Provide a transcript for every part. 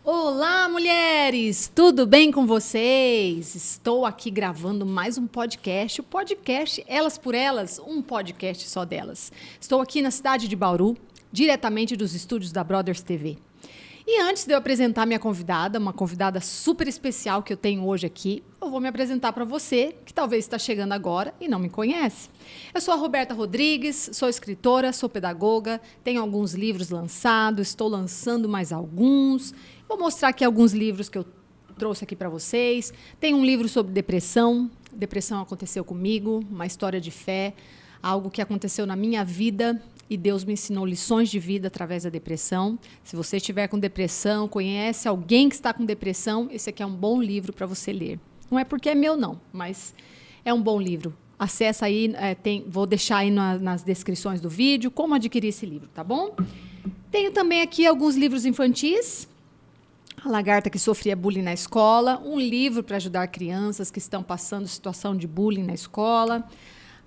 Olá, mulheres! Tudo bem com vocês? Estou aqui gravando mais um podcast, o podcast Elas por Elas, um podcast só delas. Estou aqui na cidade de Bauru, diretamente dos estúdios da Brothers TV. E antes de eu apresentar minha convidada, uma convidada super especial que eu tenho hoje aqui, eu vou me apresentar para você, que talvez está chegando agora e não me conhece. Eu sou a Roberta Rodrigues, sou escritora, sou pedagoga, tenho alguns livros lançados, estou lançando mais alguns. Vou mostrar aqui alguns livros que eu trouxe aqui para vocês. Tem um livro sobre depressão. Depressão aconteceu comigo, uma história de fé, algo que aconteceu na minha vida e Deus me ensinou lições de vida através da depressão. Se você estiver com depressão, conhece alguém que está com depressão, esse aqui é um bom livro para você ler. Não é porque é meu, não, mas é um bom livro. Acessa aí, vou deixar aí nas descrições do vídeo como adquirir esse livro, tá bom? Tenho também aqui alguns livros infantis. A Lagarta que sofria bullying na escola, um livro para ajudar crianças que estão passando situação de bullying na escola.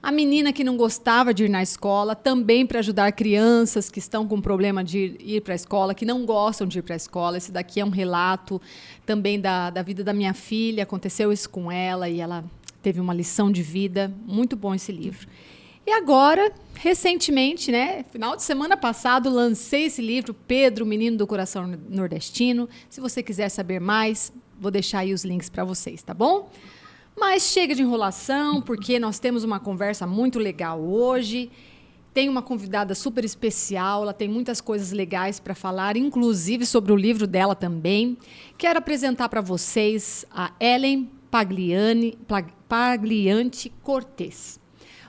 A Menina que não gostava de ir na escola, também para ajudar crianças que estão com problema de ir para a escola, que não gostam de ir para a escola. Esse daqui é um relato também da vida da minha filha, aconteceu isso com ela e ela teve uma lição de vida. Muito bom esse livro. E agora, recentemente, final de semana passado, lancei esse livro, Pedro, Menino do Coração Nordestino. Se você quiser saber mais, vou deixar aí os links para vocês, tá bom? Mas chega de enrolação, porque nós temos uma conversa muito legal hoje. Tem uma convidada super especial, ela tem muitas coisas legais para falar, inclusive sobre o livro dela também. Quero apresentar para vocês a Ellen Paglianti Cortez.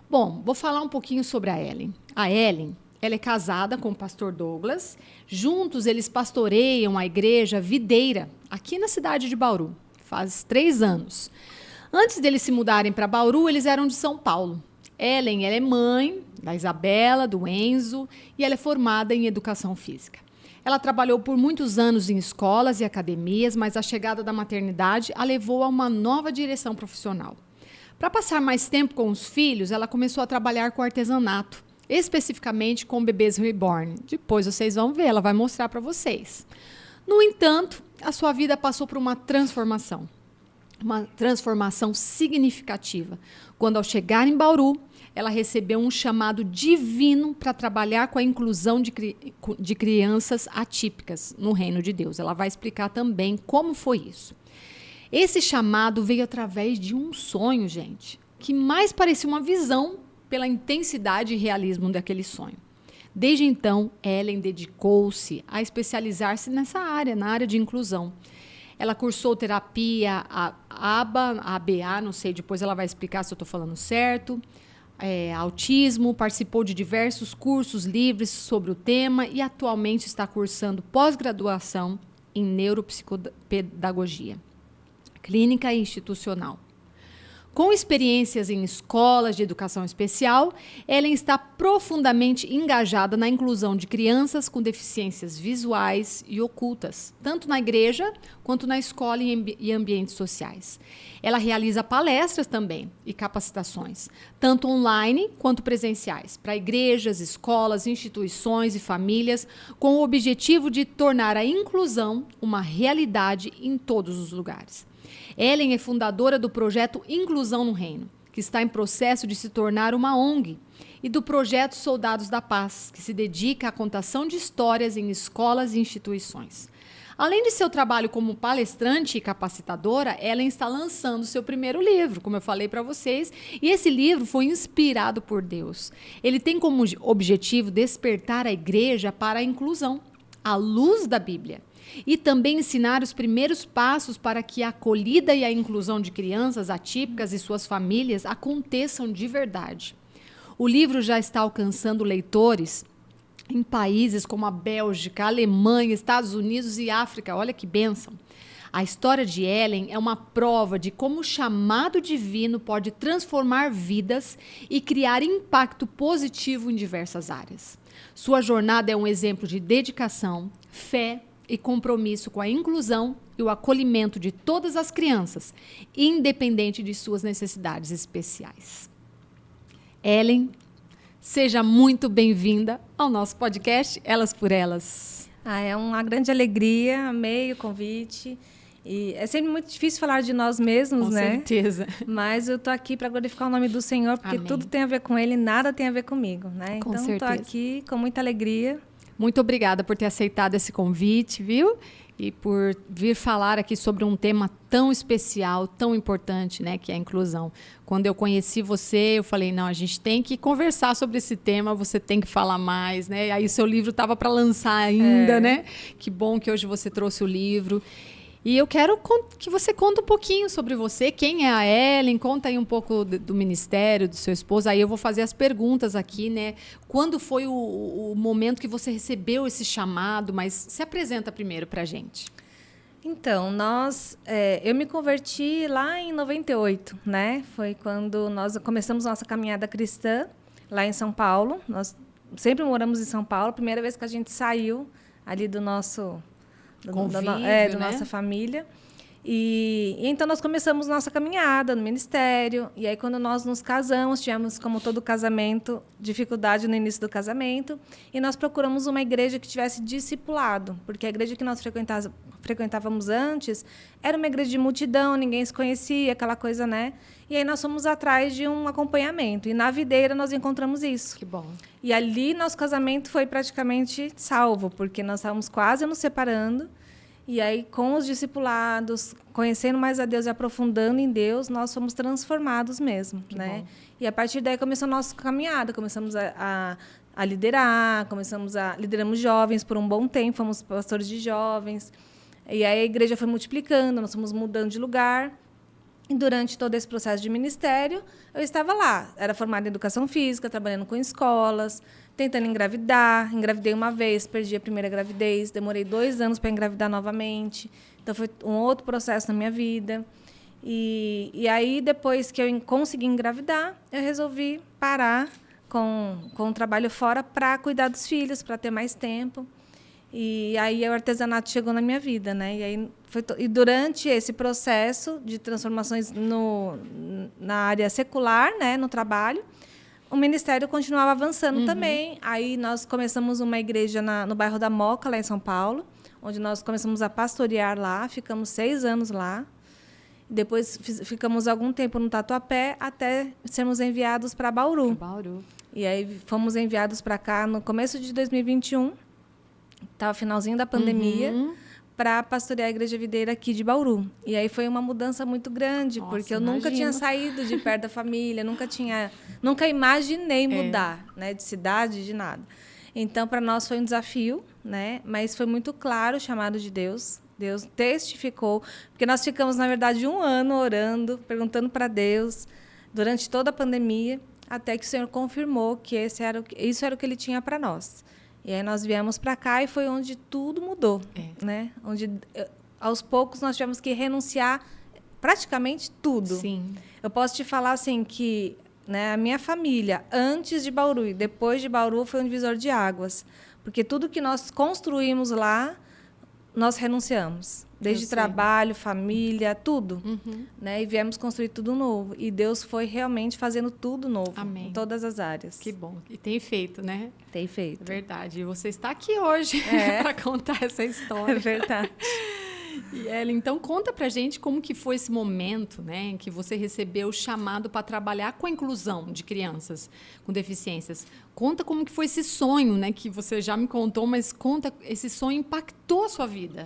Bom, vou falar um pouquinho sobre a Ellen. A Ellen, ela é casada com o pastor Douglas. Juntos, eles pastoreiam a igreja Videira, aqui na cidade de Bauru. Faz 3 anos. Antes deles se mudarem para Bauru, eles eram de São Paulo. Ellen, ela é mãe da Isabela, do Enzo, e ela é formada em educação física. Ela trabalhou por muitos anos em escolas e academias, mas a chegada da maternidade a levou a uma nova direção profissional. Para passar mais tempo com os filhos, ela começou a trabalhar com artesanato, especificamente com bebês reborn. Depois vocês vão ver, ela vai mostrar para vocês. No entanto, a sua vida passou por uma transformação significativa. Quando, ao chegar em Bauru, ela recebeu um chamado divino para trabalhar com a inclusão de crianças atípicas no reino de Deus. Ela vai explicar também como foi isso. Esse chamado veio através de um sonho, gente, que mais parecia uma visão pela intensidade e realismo daquele sonho. Desde então, Ellen dedicou-se a especializar-se nessa área, na área de inclusão. Ela cursou terapia ABA, não sei, depois ela vai explicar se eu estou falando certo, autismo, participou de diversos cursos livres sobre o tema e atualmente está cursando pós-graduação em neuropsicopedagogia clínica e institucional. Com experiências em escolas de educação especial, Ellen está profundamente engajada na inclusão de crianças com deficiências visuais e ocultas, tanto na igreja quanto na escola e ambientes sociais. Ela realiza palestras também e capacitações, tanto online quanto presenciais, para igrejas, escolas, instituições e famílias, com o objetivo de tornar a inclusão uma realidade em todos os lugares. Ellen é fundadora do projeto Inclusão no Reino, que está em processo de se tornar uma ONG, e do projeto Soldados da Paz, que se dedica à contação de histórias em escolas e instituições. Além de seu trabalho como palestrante e capacitadora, Ellen está lançando seu primeiro livro, como eu falei para vocês, e esse livro foi inspirado por Deus. Ele tem como objetivo despertar a igreja para a inclusão, à luz da Bíblia. E também ensinar os primeiros passos para que a acolhida e a inclusão de crianças atípicas e suas famílias aconteçam de verdade. O livro já está alcançando leitores em países como a Bélgica, a Alemanha, Estados Unidos e África. Olha que bênção! A história de Ellen é uma prova de como o chamado divino pode transformar vidas e criar impacto positivo em diversas áreas. Sua jornada é um exemplo de dedicação, fé e compromisso com a inclusão e o acolhimento de todas as crianças, independente de suas necessidades especiais. Ellen, seja muito bem-vinda ao nosso podcast Elas por Elas. É uma grande alegria, amei o convite. E é sempre muito difícil falar de nós mesmos, Com né? certeza. Mas eu estou aqui para glorificar o nome do Senhor, porque Amém. tudo tem a ver com Ele, nada tem a ver comigo, né? Com Então, estou certeza. aqui com muita alegria. Muito obrigada por ter aceitado esse convite, viu? E por vir falar aqui sobre um tema tão especial, tão importante, né, que é a inclusão. Quando eu conheci você, eu falei, não, a gente tem que conversar sobre esse tema, você tem que falar mais, né? Aí seu livro estava para lançar ainda, né? Que bom que hoje você trouxe o livro. E eu quero que você conte um pouquinho sobre você, quem é a Ellen, conta aí um pouco do ministério, do seu esposo. Aí eu vou fazer as perguntas aqui, né? Quando foi o momento que você recebeu esse chamado? Mas se apresenta primeiro para a gente. Então, eu me converti lá em 98, né? Foi quando nós começamos nossa caminhada cristã lá em São Paulo. Nós sempre moramos em São Paulo. Primeira vez que a gente saiu ali do nosso convívio, da né? nossa família. E então nós começamos nossa caminhada no ministério. E aí, quando nós nos casamos, tivemos, como todo casamento, dificuldade no início do casamento. E nós procuramos uma igreja que tivesse discipulado, porque a igreja que nós frequentávamos antes era uma igreja de multidão, ninguém se conhecia, aquela coisa, né? E aí nós fomos atrás de um acompanhamento. E na videira nós encontramos isso. Que bom. E ali nosso casamento foi praticamente salvo, porque nós estávamos quase nos separando. E aí, com os discipulados, conhecendo mais a Deus e aprofundando em Deus, nós fomos transformados mesmo, né? Bom. E a partir daí começou a nossa caminhada, começamos a liderar, lideramos jovens por um bom tempo, fomos pastores de jovens. E aí a igreja foi multiplicando, nós fomos mudando de lugar. E durante todo esse processo de ministério, eu estava lá. Era formada em educação física, trabalhando com escolas, tentando engravidar. Engravidei uma vez, perdi a primeira gravidez, demorei 2 anos para engravidar novamente. Então, foi um outro processo na minha vida. E aí, depois que eu consegui engravidar, eu resolvi parar com o trabalho fora para cuidar dos filhos, para ter mais tempo. E aí o artesanato chegou na minha vida, né? E aí e durante esse processo de transformações na área secular, né, no trabalho, o ministério continuava avançando também. Aí nós começamos uma igreja no bairro da Moca, lá em São Paulo, onde nós começamos a pastorear lá, ficamos 6 anos lá. Depois ficamos algum tempo no Tatuapé até sermos enviados para Bauru. E aí fomos enviados para cá no começo de 2021. Estava finalzinho da pandemia, para pastorear a Igreja Videira aqui de Bauru. E aí foi uma mudança muito grande, porque eu nunca tinha saído de perto da família, nunca imaginei mudar, né, de cidade, de nada. Então, para nós foi um desafio, né, mas foi muito claro o chamado de Deus. Deus testificou, porque nós ficamos, na verdade, 1 ano orando, perguntando para Deus, durante toda a pandemia, até que o Senhor confirmou que isso era o que Ele tinha para nós. E aí nós viemos para cá e foi onde tudo mudou, né? Onde aos poucos nós tivemos que renunciar praticamente tudo. Sim. Eu posso te falar assim que, né, a minha família antes de Bauru e depois de Bauru foi um divisor de águas, porque tudo que nós construímos lá nós renunciamos, desde trabalho, família, tudo, né? E viemos construir tudo novo. E Deus foi realmente fazendo tudo novo. Amém. Em todas as áreas. Que bom. E tem feito, né? Tem feito. É verdade. E você está aqui hoje para contar essa história. É verdade. E Ellen, então conta pra gente como que foi esse momento, né, em que você recebeu o chamado para trabalhar com a inclusão de crianças com deficiências. Conta como que foi esse sonho, né, que você já me contou, mas conta, esse sonho impactou a sua vida.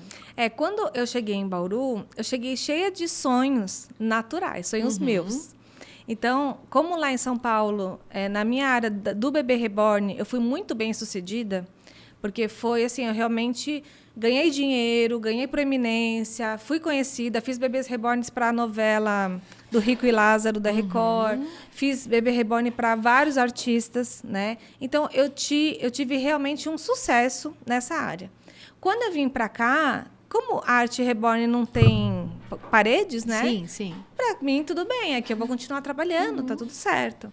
Quando eu cheguei em Bauru, eu cheguei cheia de sonhos naturais, sonhos meus. Então, como lá em São Paulo, na minha área do bebê reborn, eu fui muito bem sucedida, porque foi assim, eu realmente ganhei dinheiro, ganhei proeminência, fui conhecida, fiz bebês reborns para a novela do Rico e Lázaro, da Record, fiz bebê reborn para vários artistas, né? Então, eu tive realmente um sucesso nessa área. Quando eu vim para cá, como a arte reborn não tem paredes, né? Sim, sim. Para mim, tudo bem, aqui eu vou continuar trabalhando, tá tudo certo.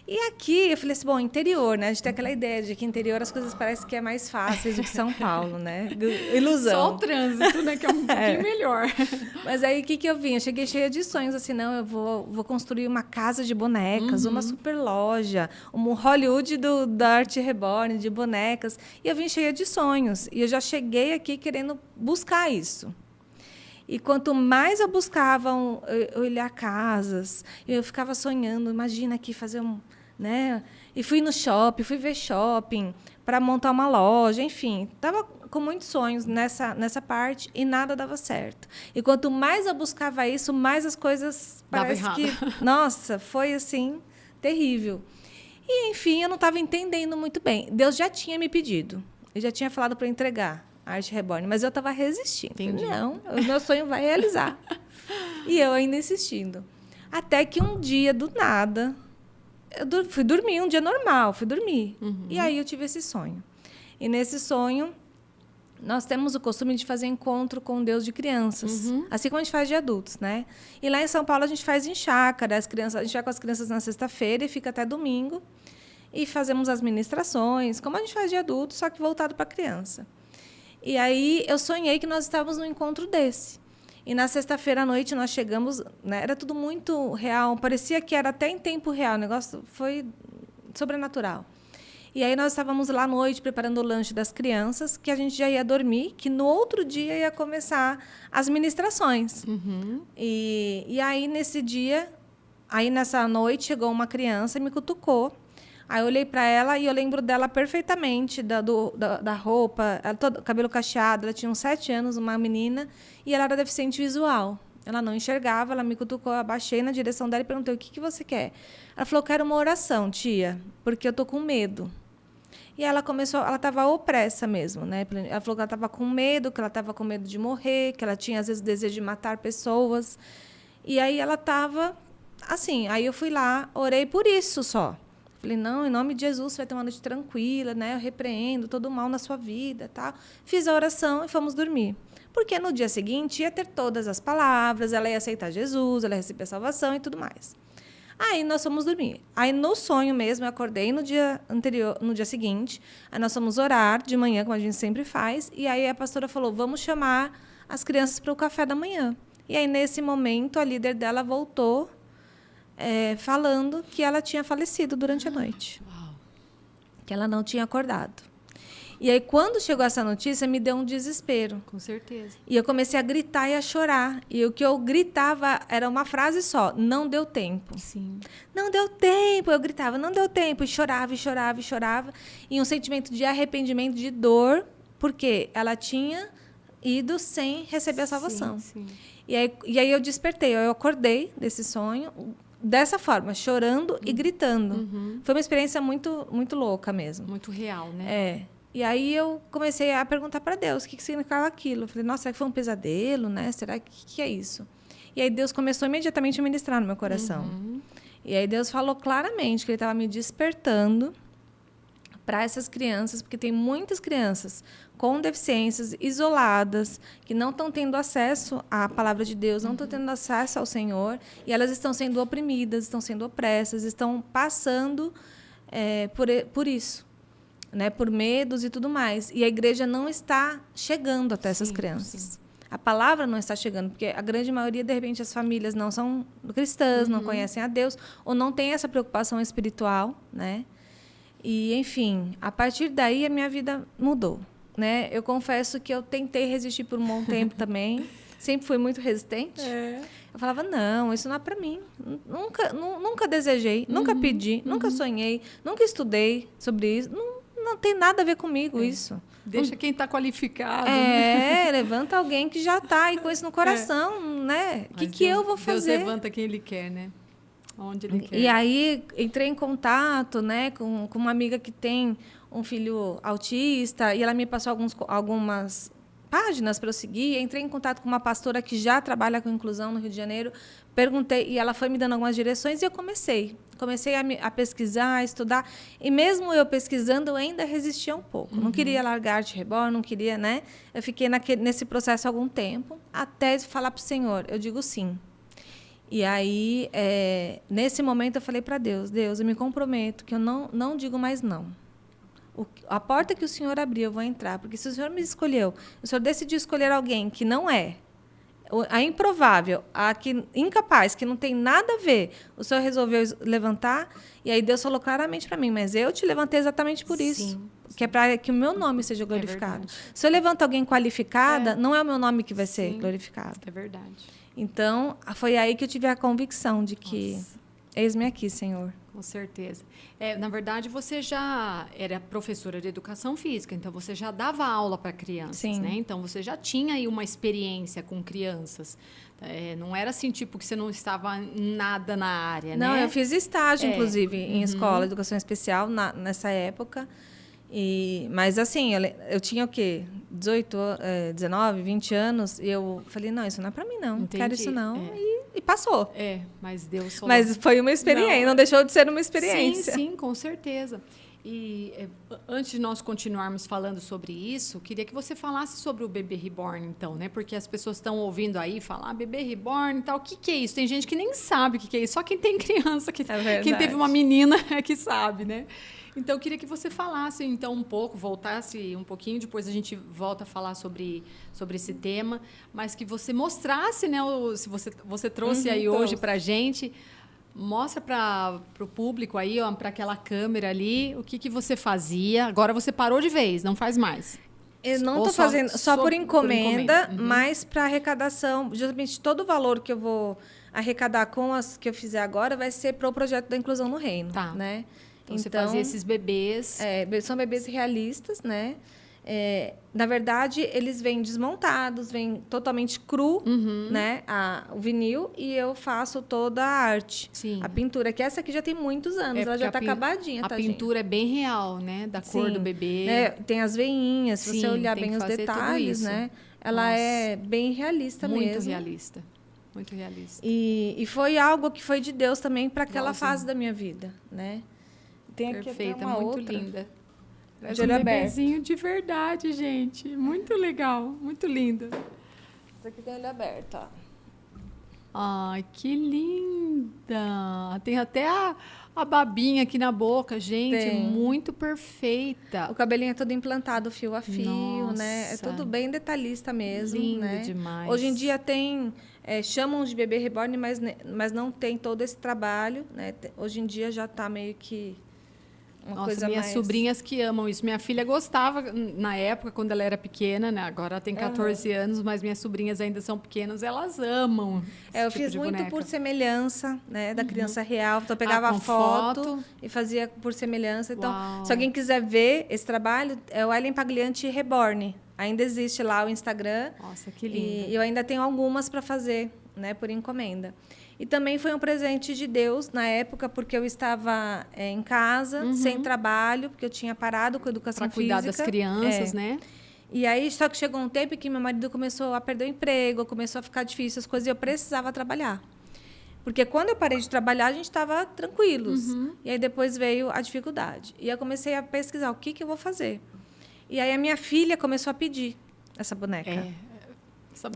E aqui, eu falei assim, bom, interior, né? A gente tem aquela ideia de que interior as coisas parecem que é mais fáceis do que São Paulo, né? Ilusão. Só o trânsito, né? Que é um pouquinho melhor. Mas aí, o que eu vim? Eu cheguei cheia de sonhos, assim, não, eu vou construir uma casa de bonecas, uma super loja, um Hollywood da Arte Reborn, de bonecas. E eu vim cheia de sonhos. E eu já cheguei aqui querendo buscar isso. E quanto mais eu buscava eu olhar casas, eu ficava sonhando, imagina aqui fazer né? E fui no shopping, fui ver shopping para montar uma loja, enfim, estava com muitos sonhos nessa parte e nada dava certo. E quanto mais eu buscava isso, mais as coisas parece que, nossa, foi assim terrível. E enfim, eu não estava entendendo muito bem. Deus já tinha me pedido, ele já tinha falado para eu entregar a Arte Reborn, mas eu estava resistindo. Entendi. Não, o meu sonho vai realizar. E eu ainda insistindo. Até que um dia, do nada, eu fui dormir, um dia normal, fui dormir. E aí eu tive esse sonho. E nesse sonho, nós temos o costume de fazer encontro com Deus de crianças, assim como a gente faz de adultos, né? E lá em São Paulo a gente faz em chácara, a gente vai com as crianças na sexta-feira e fica até domingo. E fazemos as ministrações, como a gente faz de adultos, só que voltado para a criança. E aí eu sonhei que nós estávamos num encontro desse. E na sexta-feira à noite nós chegamos, né, era tudo muito real, parecia que era até em tempo real, o negócio foi sobrenatural. E aí nós estávamos lá à noite preparando o lanche das crianças, que a gente já ia dormir, que no outro dia ia começar as ministrações. E aí nesse dia, aí nessa noite chegou uma criança e me cutucou. Aí eu olhei para ela e eu lembro dela perfeitamente, da roupa, ela cabelo cacheado, ela tinha uns 7 anos, uma menina, e ela era deficiente visual. Ela não enxergava, ela me cutucou, eu abaixei na direção dela e perguntei, o que você quer? Ela falou, eu quero uma oração, tia, porque eu estou com medo. E ela estava opressa mesmo, né? Ela falou que ela estava com medo, que ela estava com medo de morrer, que ela tinha, às vezes, desejo de matar pessoas. E aí ela estava assim, aí eu fui lá, orei por isso só. Falei, não, em nome de Jesus, você vai ter uma noite tranquila, né? Eu repreendo todo o mal na sua vida, tá? Fiz a oração e fomos dormir. Porque no dia seguinte ia ter todas as palavras, ela ia aceitar Jesus, ela ia receber a salvação e tudo mais. Aí nós fomos dormir. Aí no sonho mesmo, eu acordei no dia anterior, no dia seguinte, aí nós fomos orar de manhã, como a gente sempre faz, e aí a pastora falou, vamos chamar as crianças para o café da manhã. E aí, nesse momento, a líder dela voltou falando que ela tinha falecido durante a noite. Uau. Que ela não tinha acordado. E aí, quando chegou essa notícia, me deu um desespero. Com certeza. E eu comecei a gritar e a chorar. E o que eu gritava era uma frase só: não deu tempo. Sim. Não deu tempo. Eu gritava, não deu tempo. E chorava, e chorava, e chorava. E um sentimento de arrependimento, de dor, porque ela tinha ido sem receber a salvação. Sim. E aí eu despertei, eu acordei desse sonho dessa forma, chorando e gritando. Foi uma experiência muito, muito louca mesmo. Muito real, né? É. E aí eu comecei a perguntar para Deus o que significava aquilo. Eu falei, nossa, será que foi um pesadelo, né? Será que é isso? E aí Deus começou imediatamente a ministrar no meu coração. E aí Deus falou claramente que Ele estava me despertando para essas crianças, porque tem muitas crianças com deficiências isoladas, que não estão tendo acesso à palavra de Deus, não estão tendo acesso ao Senhor, e elas estão sendo oprimidas, estão sendo opressas, estão passando por isso, né? Por medos e tudo mais. E a igreja não está chegando até essas crianças. Sim. A palavra não está chegando, porque a grande maioria, de repente, as famílias não são cristãs, não conhecem a Deus, ou não têm essa preocupação espiritual, né? E, enfim, a partir daí a minha vida mudou, né? Eu confesso que eu tentei resistir por um bom tempo também, sempre fui muito resistente. Eu falava, não, isso não é para mim. Nunca desejei, nunca pedi, nunca sonhei, nunca estudei sobre isso. Não tem nada a ver comigo isso. Deixa quem está qualificado. Levanta alguém que já está aí com isso no coração, né? O que eu vou fazer? Deus levanta quem Ele quer, né? Onde Ele quer. E aí entrei em contato, né, com uma amiga que tem um filho autista, e ela me passou algumas páginas para eu seguir. Entrei em contato com uma pastora que já trabalha com inclusão no Rio de Janeiro, perguntei, e ela foi me dando algumas direções, e eu comecei a pesquisar, a estudar, e mesmo eu pesquisando, eu ainda resistia um pouco. Não queria largar Arte Reborn, não queria, né? Eu fiquei nesse processo há algum tempo, até falar para o Senhor, eu digo sim. E aí, nesse momento, eu falei para Deus, eu me comprometo que eu não digo mais não. A porta que o Senhor abriu, eu vou entrar. Porque se o Senhor me escolheu, o Senhor decidiu escolher alguém que não é, a improvável, a que incapaz, que não tem nada a ver, o Senhor resolveu levantar, e aí Deus falou claramente para mim, mas eu te levantei exatamente por isso. Que é para que o meu nome seja glorificado. Se eu levanto alguém qualificada, não é o meu nome que vai ser glorificado. É verdade. Então, foi aí que eu tive a convicção de que, eis-me aqui, Senhor. Com certeza. Na verdade, você já era professora de educação física, então você já dava aula para crianças, né? Então, você já tinha aí uma experiência com crianças. Não era assim, tipo, que você não estava nada na área, né? Não, eu fiz estágio, inclusive, em escola de educação especial nessa época. Mas, assim, eu tinha o quê? 18, 19, 20 anos. E eu falei, não, isso não é para mim, não. Não quero isso, não. E passou. Mas Deus falou... Mas foi uma experiência, não deixou de ser uma experiência. Sim, com certeza. E antes de nós continuarmos falando sobre isso, queria que você falasse sobre o bebê reborn, então, né? Porque as pessoas estão ouvindo aí falar bebê reborn e tal. O que é isso? Tem gente que nem sabe o que é isso. Só quem tem criança, quem teve uma menina é que sabe, né? Então, eu queria que você falasse, então, um pouco, voltasse um pouquinho, depois a gente volta a falar sobre esse tema, mas que você mostrasse, né? Se você trouxe aí hoje para a gente, mostra para o público aí, para aquela câmera ali, o que você fazia. Agora você parou de vez, não faz mais. Eu não estou fazendo só por encomenda, mas para arrecadação. Justamente todo o valor que eu vou arrecadar com as que eu fizer agora vai ser para o projeto da inclusão no reino, né? Então, você fazia esses bebês... são bebês realistas, né? Na verdade, eles vêm desmontados, vêm totalmente cru, né? O vinil, e eu faço toda a arte. A pintura, que essa aqui já tem muitos anos, ela já está acabadinha, tá, gente? A pintura é bem real, né? Da cor do bebê. Né? Tem as veinhas, se você olhar bem os detalhes, né? Ela é bem realista mesmo. Muito realista. Muito realista. E foi algo que foi de Deus também para aquela fase da minha vida, né? Tem aqui perfeita, uma muito outra. linda. De olho aberto. Bebezinho de verdade, gente. Muito legal, muito linda. Essa aqui tem olho aberto, ó. Ai, que linda! Tem até a babinha aqui na boca, gente. Muito perfeita. O cabelinho é todo implantado, fio a fio, Nossa. né? É tudo bem detalhista mesmo, lindo, né? Demais. Hoje em dia tem... chamam de bebê reborn, mas não tem todo esse trabalho, né? Hoje em dia já está meio que uma coisa minhas mais... sobrinhas que amam isso. Minha filha gostava na época, quando ela era pequena, né? Agora ela tem 14 anos, mas minhas sobrinhas ainda são pequenas, elas amam eu fiz muito por semelhança, né? Da criança real. Então, eu pegava a foto e fazia por semelhança. Então, se alguém quiser ver esse trabalho, é o Ellen Paglianti Reborn. Ainda existe lá o Instagram. Nossa, que lindo. E eu ainda tenho algumas para fazer, né? Por encomenda. E também foi um presente de Deus na época, porque eu estava em casa, sem trabalho, porque eu tinha parado com a educação física. Para cuidar das crianças, né? E aí, só que chegou um tempo que meu marido começou a perder o emprego, começou a ficar difícil as coisas, e eu precisava trabalhar. Porque quando eu parei de trabalhar, a gente estava tranquilos. E aí, depois veio a dificuldade. E eu comecei a pesquisar o que eu vou fazer. E aí, a minha filha começou a pedir essa boneca.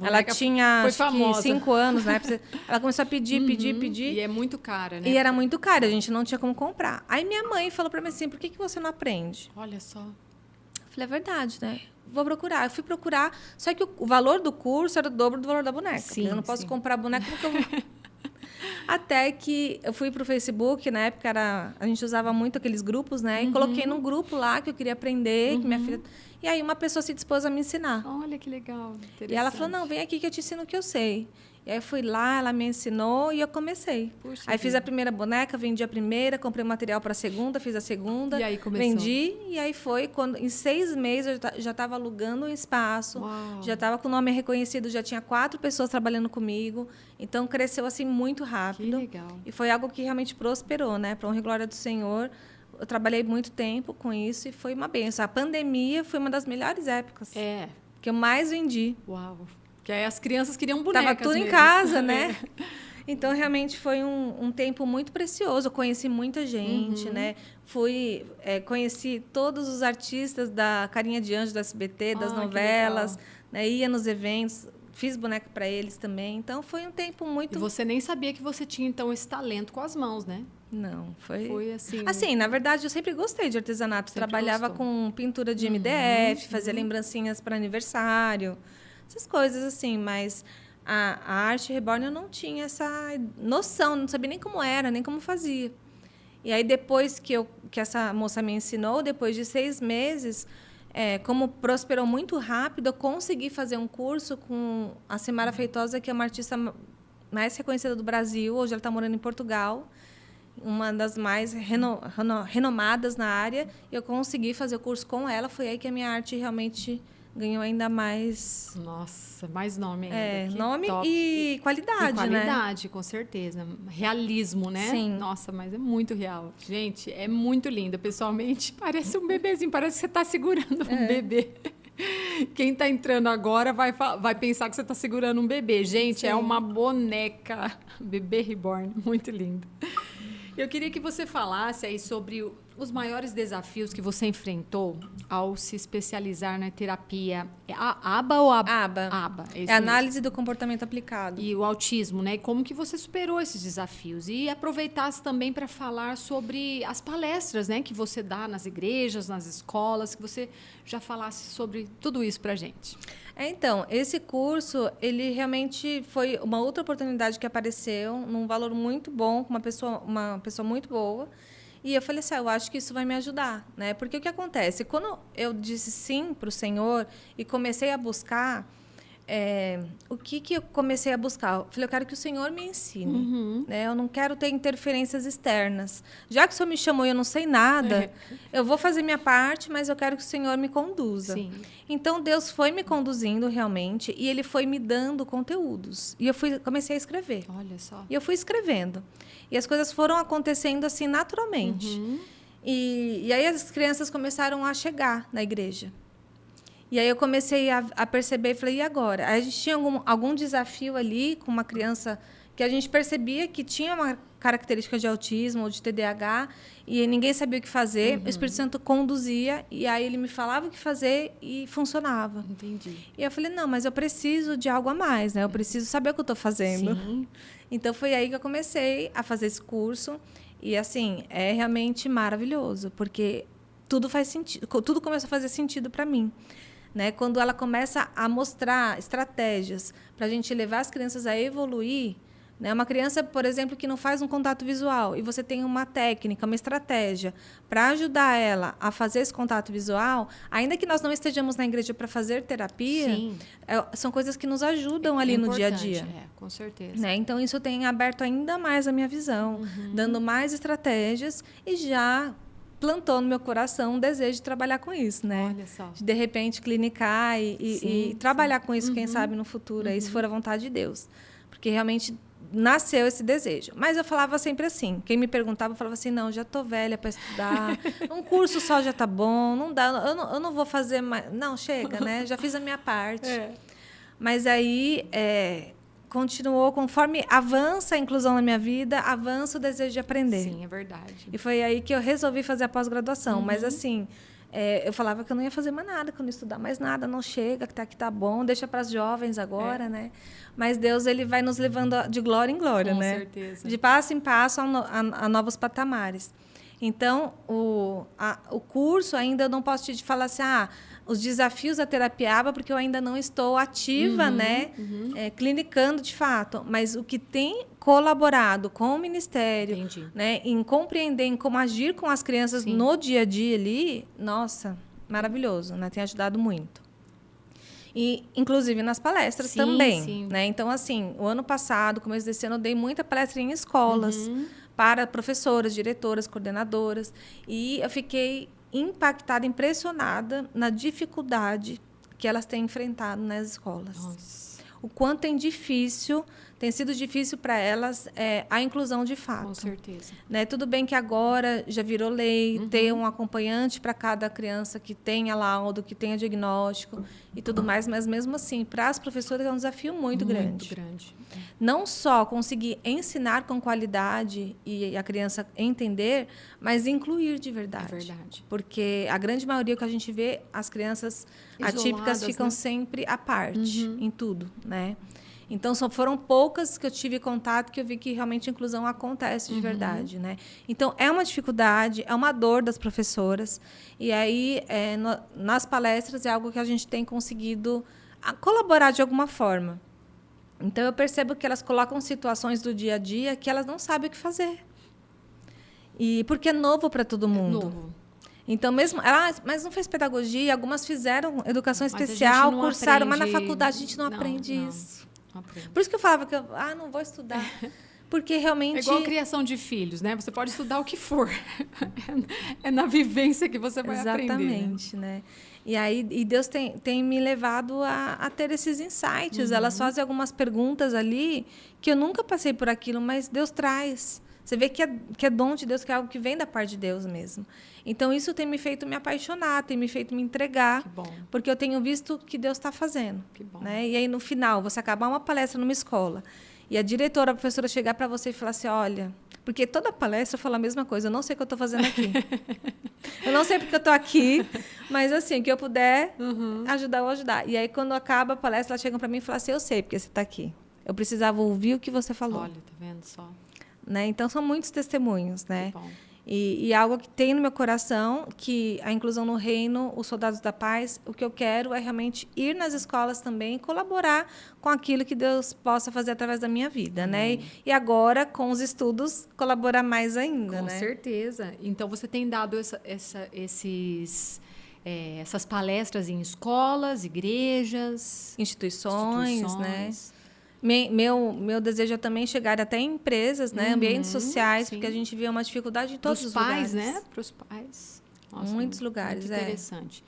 Ela tinha acho que 5 anos, né? Ela começou a pedir. E é muito cara, né? E era muito cara, a gente não tinha como comprar. Aí minha mãe falou para mim assim, por que você não aprende? Olha só. Eu falei, é verdade, né? Vou procurar. Eu fui procurar, só que o valor do curso era o dobro do valor da boneca. Sim, eu não posso comprar boneca porque eu vou... Até que eu fui para o Facebook, na época a gente usava muito aqueles grupos, né? E coloquei num grupo lá que eu queria aprender, que minha filha... E aí uma pessoa se dispôs a me ensinar. Olha que legal, E ela falou, não, vem aqui que eu te ensino o que eu sei. E aí eu fui lá, ela me ensinou e eu comecei. Puxa, aí fiz a primeira boneca, vendi a primeira, comprei o material para a segunda, fiz a segunda. E aí começou. Vendi, e aí foi quando em 6 meses eu já estava alugando um espaço, já estava com o nome reconhecido, já tinha 4 pessoas trabalhando comigo. Então cresceu assim muito rápido. Que legal. E foi algo que realmente prosperou, né? Para honra e glória do Senhor. Eu trabalhei muito tempo com isso e foi uma bênção. A pandemia foi uma das melhores épocas. Que eu mais vendi. Uau! Porque aí as crianças queriam bonecas. Tava tudo mesmo. em casa, né? Então, realmente foi um tempo muito precioso. Eu conheci muita gente, né? Conheci todos os artistas da Carinha de Anjo do SBT, das novelas, né? Ia nos eventos. fiz boneco para eles também. Então, foi um tempo muito... E você nem sabia que você tinha, então, esse talento com as mãos, né? Não, foi... Foi assim... Assim, na verdade, eu sempre gostei de artesanato. Sempre Trabalhava gostou. com pintura de MDF, fazia lembrancinhas para aniversário, essas coisas assim. Mas a arte reborn eu não tinha essa noção, não sabia nem como era, nem como fazia. E aí, depois que essa moça me ensinou, depois de 6 meses, como prosperou muito rápido, eu consegui fazer um curso com a Simara Feitosa, que é uma artista mais reconhecida do Brasil. Hoje ela está morando em Portugal, uma das mais renomadas na área. Eu consegui fazer o curso com ela. Foi aí que a minha arte realmente ganhou ainda mais... Nossa, mais nome ainda. Que nome top. e qualidade, E qualidade, com certeza. Realismo, né? Sim. Nossa, mas é muito real. Gente, é muito linda. Pessoalmente, parece um bebezinho. Parece que você está segurando um bebê. Quem está entrando agora vai pensar que você está segurando um bebê. Gente, Sim. é uma boneca. Bebê reborn. Muito lindo. Eu queria que você falasse aí sobre os maiores desafios que você enfrentou ao se especializar na terapia. É a ABA ou ABA. ABA, é isso É análise do comportamento aplicado. e o autismo, né? E como que você superou esses desafios? E aproveitasse também para falar sobre as palestras, né? Que você dá nas igrejas, nas escolas, que você já falasse sobre tudo isso para a gente. Então, esse curso, ele realmente foi uma outra oportunidade que apareceu, num valor muito bom, com uma pessoa muito boa. E eu falei assim, eu acho que isso vai me ajudar, né? Porque o que acontece? Quando eu disse sim para o Senhor e comecei a buscar, o que eu comecei a buscar? Eu falei, eu quero que o Senhor me ensine, né? Eu não quero ter interferências externas. Já que o Senhor me chamou e eu não sei nada, eu vou fazer minha parte, mas eu quero que o Senhor me conduza. Sim. Então, Deus foi me conduzindo realmente e Ele foi me dando conteúdos. E eu comecei a escrever. Olha só. E eu fui escrevendo. E as coisas foram acontecendo assim naturalmente. E aí as crianças começaram a chegar na igreja. E aí eu comecei a perceber e falei, e agora? Aí a gente tinha algum desafio ali com uma criança que a gente percebia que tinha uma característica de autismo ou de TDAH e ninguém sabia o que fazer. O Espírito Santo conduzia e aí ele me falava o que fazer e funcionava. Entendi. E eu falei, não, mas eu preciso de algo a mais, né? Eu preciso saber o que eu estou fazendo. Sim. Então, foi aí que eu comecei a fazer esse curso. E, assim, é realmente maravilhoso, porque tudo faz sentido, tudo começa a fazer sentido para mim. Né? Quando ela começa a mostrar estratégias para a gente levar as crianças a evoluir, né? Uma criança, por exemplo, que não faz um contato visual e você tem uma técnica, uma estratégia para ajudar ela a fazer esse contato visual, ainda que nós não estejamos na igreja para fazer terapia, são coisas que nos ajudam ali no dia a dia. Com certeza. Né? Então, isso tem aberto ainda mais a minha visão, dando mais estratégias e já plantou no meu coração um desejo de trabalhar com isso, né? Olha só. De repente, clinicar e trabalhar com isso, quem sabe, no futuro, aí, se for a vontade de Deus. Porque realmente nasceu esse desejo. Mas eu falava sempre assim, quem me perguntava, eu falava assim, não, já estou velha para estudar, um curso só já está bom, não dá, eu não vou fazer mais, não, chega, né? Já fiz a minha parte. Mas aí continuou, conforme avança a inclusão na minha vida, avança o desejo de aprender. Sim, é verdade. E foi aí que eu resolvi fazer a pós-graduação. Mas, assim, eu falava que eu não ia fazer mais nada, que eu não ia estudar mais nada, não chega, que tá bom, deixa para as jovens agora, né? Mas Deus, ele vai nos levando de glória em glória, Com né? certeza. De passo em passo a novos patamares. Então, o curso ainda eu não posso te falar assim, os desafios da terapia ABA, porque eu ainda não estou ativa, né? Clinicando de fato. Mas o que tem colaborado com o Ministério, né? Em compreender, em como agir com as crianças no dia a dia ali, nossa, maravilhoso, né? Tem ajudado muito. E, inclusive, nas palestras também. Né? Então, assim, o ano passado, começo desse ano, eu dei muita palestra em escolas para professoras, diretoras, coordenadoras. E eu fiquei impactada, impressionada na dificuldade que elas têm enfrentado nas escolas. Nossa. O quanto é difícil tem sido difícil para elas a inclusão de fato. Com certeza. Né? Tudo bem que agora já virou lei ter um acompanhante para cada criança que tenha laudo, que tenha diagnóstico e tudo mais, mas mesmo assim, para as professoras é um desafio muito grande. Muito grande. Não só conseguir ensinar com qualidade e a criança entender, mas incluir de verdade. É verdade. Porque a grande maioria que a gente vê, as crianças Isoladas, atípicas ficam né? sempre à parte, em tudo, né? Então, foram poucas que eu tive contato que eu vi que realmente a inclusão acontece de verdade, né? Então, é uma dificuldade, é uma dor das professoras. E aí, nas palestras, é algo que a gente tem conseguido colaborar de alguma forma. Então, eu percebo que elas colocam situações do dia a dia que elas não sabem o que fazer. E porque é novo para todo mundo. Novo. Então, mesmo... mas não fez pedagogia, algumas fizeram educação Mas a gente especial, não cursaram, mas na aprende- faculdade a gente não aprende não. isso. Não aprende. Por isso que eu falava que eu não vou estudar. Porque realmente... É igual a criação de filhos, né? Você pode estudar o que for. É na vivência que você vai aprender. Exatamente, né? E aí Deus tem me levado a ter esses insights. Elas fazem algumas perguntas ali que eu nunca passei por aquilo, mas Deus traz. Você vê que é dom de Deus, que é algo que vem da parte de Deus mesmo. Então, isso tem me feito me apaixonar, tem me feito me entregar. Que bom. Porque eu tenho visto o que Deus está fazendo. Que bom. Né? E aí, no final, você acabar uma palestra numa escola e a diretora, a professora chegar para você e falar assim, olha... Porque toda palestra eu falo a mesma coisa, eu não sei o que eu estou fazendo aqui. Eu não sei porque eu estou aqui, mas assim, que eu puder ajudar, eu vou ajudar. E aí, quando acaba a palestra, elas chegam para mim e falam assim, eu sei porque você está aqui. Eu precisava ouvir o que você falou. Olha, tá vendo só? Né? Então, são muitos testemunhos, né? Que bom. E algo que tem no meu coração, que a inclusão no reino, os soldados da paz, o que eu quero é realmente ir nas escolas também e colaborar com aquilo que Deus possa fazer através da minha vida, né? E agora, com os estudos, colaborar mais ainda, Com né? certeza. Então, você tem dado essas palestras em escolas, igrejas, Instituições, né? Meu desejo é também chegar até em empresas, né? Ambientes sociais, sim. porque a gente vê uma dificuldade em todos Pros os pais, lugares. né? Para os pais. Nossa, Muitos lugares, muito interessante.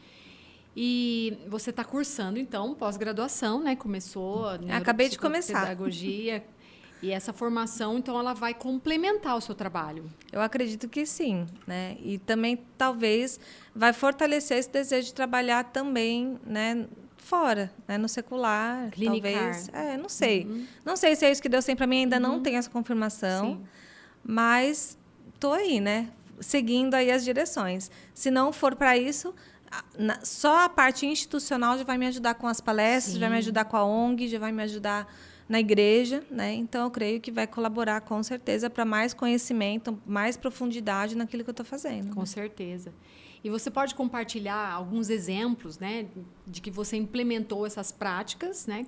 E você está cursando, então, pós-graduação, né? Começou Acabei de começar. Pedagogia. E essa formação, então, ela vai complementar o seu trabalho. Eu acredito que sim, né? E também, talvez, vai fortalecer esse desejo de trabalhar também, né? Fora, né? No secular, Clinicar. talvez. Não sei. Não sei se é isso que Deus tem para mim, ainda não tenho essa confirmação. Sim. Mas estou aí, né? Seguindo aí as direções. Se não for para isso, só a parte institucional já vai me ajudar com as palestras, já vai me ajudar com a ONG, já vai me ajudar na igreja, né? Então, eu creio que vai colaborar, com certeza, para mais conhecimento, mais profundidade naquilo que eu estou fazendo. Com certeza. E você pode compartilhar alguns exemplos, né, de que você implementou essas práticas, né,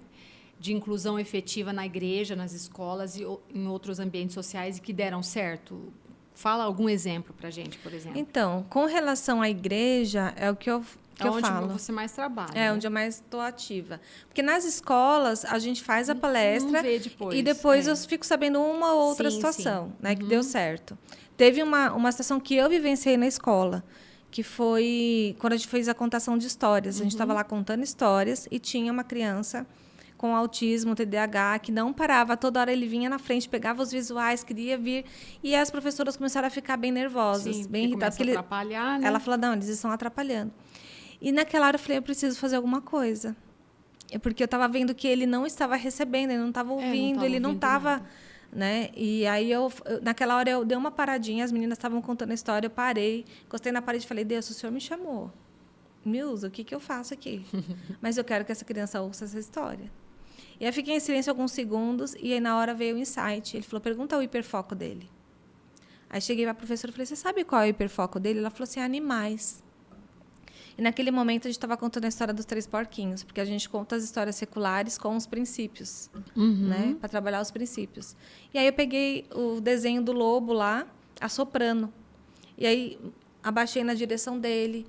de inclusão efetiva na igreja, nas escolas e em outros ambientes sociais e que deram certo? Fala algum exemplo para a gente, por exemplo. Então, com relação à igreja, é o que eu onde falo. você mais trabalha. É, onde eu mais estou ativa. Porque nas escolas, a gente faz a palestra não vê depois. E depois eu fico sabendo uma ou outra situação, né, que deu certo. Teve uma situação que eu vivenciei na escola, que foi quando a gente fez a contação de histórias. A gente estava lá contando histórias e tinha uma criança com autismo, TDAH, que não parava. Toda hora ele vinha na frente, pegava os visuais, queria vir. E as professoras começaram a ficar bem nervosas, bem irritadas. Começa a atrapalhar, né? Ela falou, não, eles estão atrapalhando. E naquela hora eu falei, eu preciso fazer alguma coisa. Porque eu estava vendo que ele não estava recebendo, ele não estava ouvindo, ele não estava... Né? E aí, naquela hora, eu dei uma paradinha, as meninas estavam contando a história, eu parei, encostei na parede e falei, Deus, o Senhor me chamou. Me usa, o que eu faço aqui? Mas eu quero que essa criança ouça essa história. E aí, fiquei em silêncio alguns segundos, e aí, na hora, veio o insight. Ele falou, pergunta o hiperfoco dele. Aí, cheguei para a professora e falei, você sabe qual é o hiperfoco dele? Ela falou assim, animais. E naquele momento a gente estava contando a história dos 3 porquinhos, porque a gente conta as histórias seculares com os princípios, né? Para trabalhar os princípios. E aí eu peguei o desenho do lobo lá, assoprando. E aí abaixei na direção dele,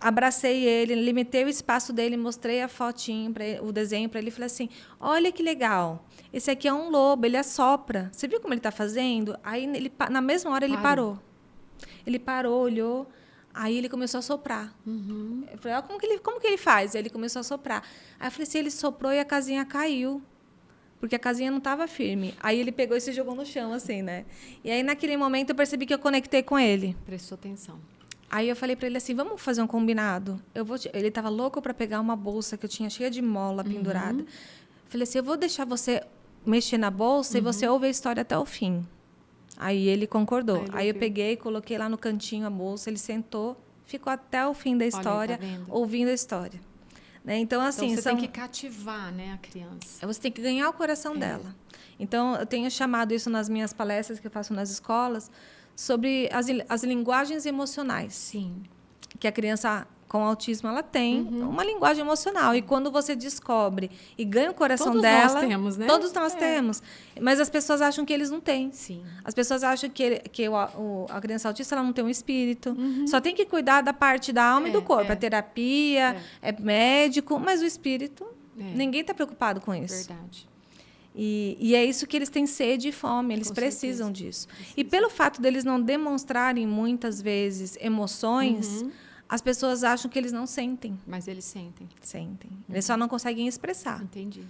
abracei ele, limitei o espaço dele, mostrei a fotinho, o desenho para ele e falei assim, olha que legal, esse aqui é um lobo, ele assopra. Você viu como ele está fazendo? Aí, na mesma hora, ele parou. Ele parou, olhou... Aí ele começou a soprar. Eu falei, como que ele faz? Aí ele começou a soprar. Aí eu falei assim, ele soprou e a casinha caiu. porque a casinha não estava firme. Aí ele pegou e se jogou no chão, assim, né? E aí, naquele momento, eu percebi que eu conectei com ele. Prestou atenção. Aí eu falei para ele assim, vamos fazer um combinado? Ele estava louco para pegar uma bolsa que eu tinha cheia de mola pendurada. Falei assim, eu vou deixar você mexer na bolsa e você ouve a história até o fim. Aí ele concordou. Aí eu peguei, coloquei lá no cantinho a bolsa, ele sentou, ficou até o fim da história, ouvindo a história. Né? Então, assim, então, você tem que cativar, né, a criança. Você tem que ganhar o coração dela. Então, eu tenho chamado isso nas minhas palestras que eu faço nas escolas, sobre as linguagens emocionais. Sim. Que a criança com autismo ela tem uma linguagem emocional. E quando você descobre e ganha o coração dela... Todos nós temos, né? Todos nós temos. Mas as pessoas acham que eles não têm. Sim. As pessoas acham que a criança autista ela não tem um espírito. Só tem que cuidar da parte da alma e do corpo. É terapia, é médico, mas o espírito... Ninguém está preocupado com isso. Verdade. E é isso que eles têm sede e fome, eles precisam disso. E pelo fato deles não demonstrarem, muitas vezes, emoções, as pessoas acham que eles não sentem. Mas eles sentem. Sentem. Eles só não conseguem expressar. Entendi.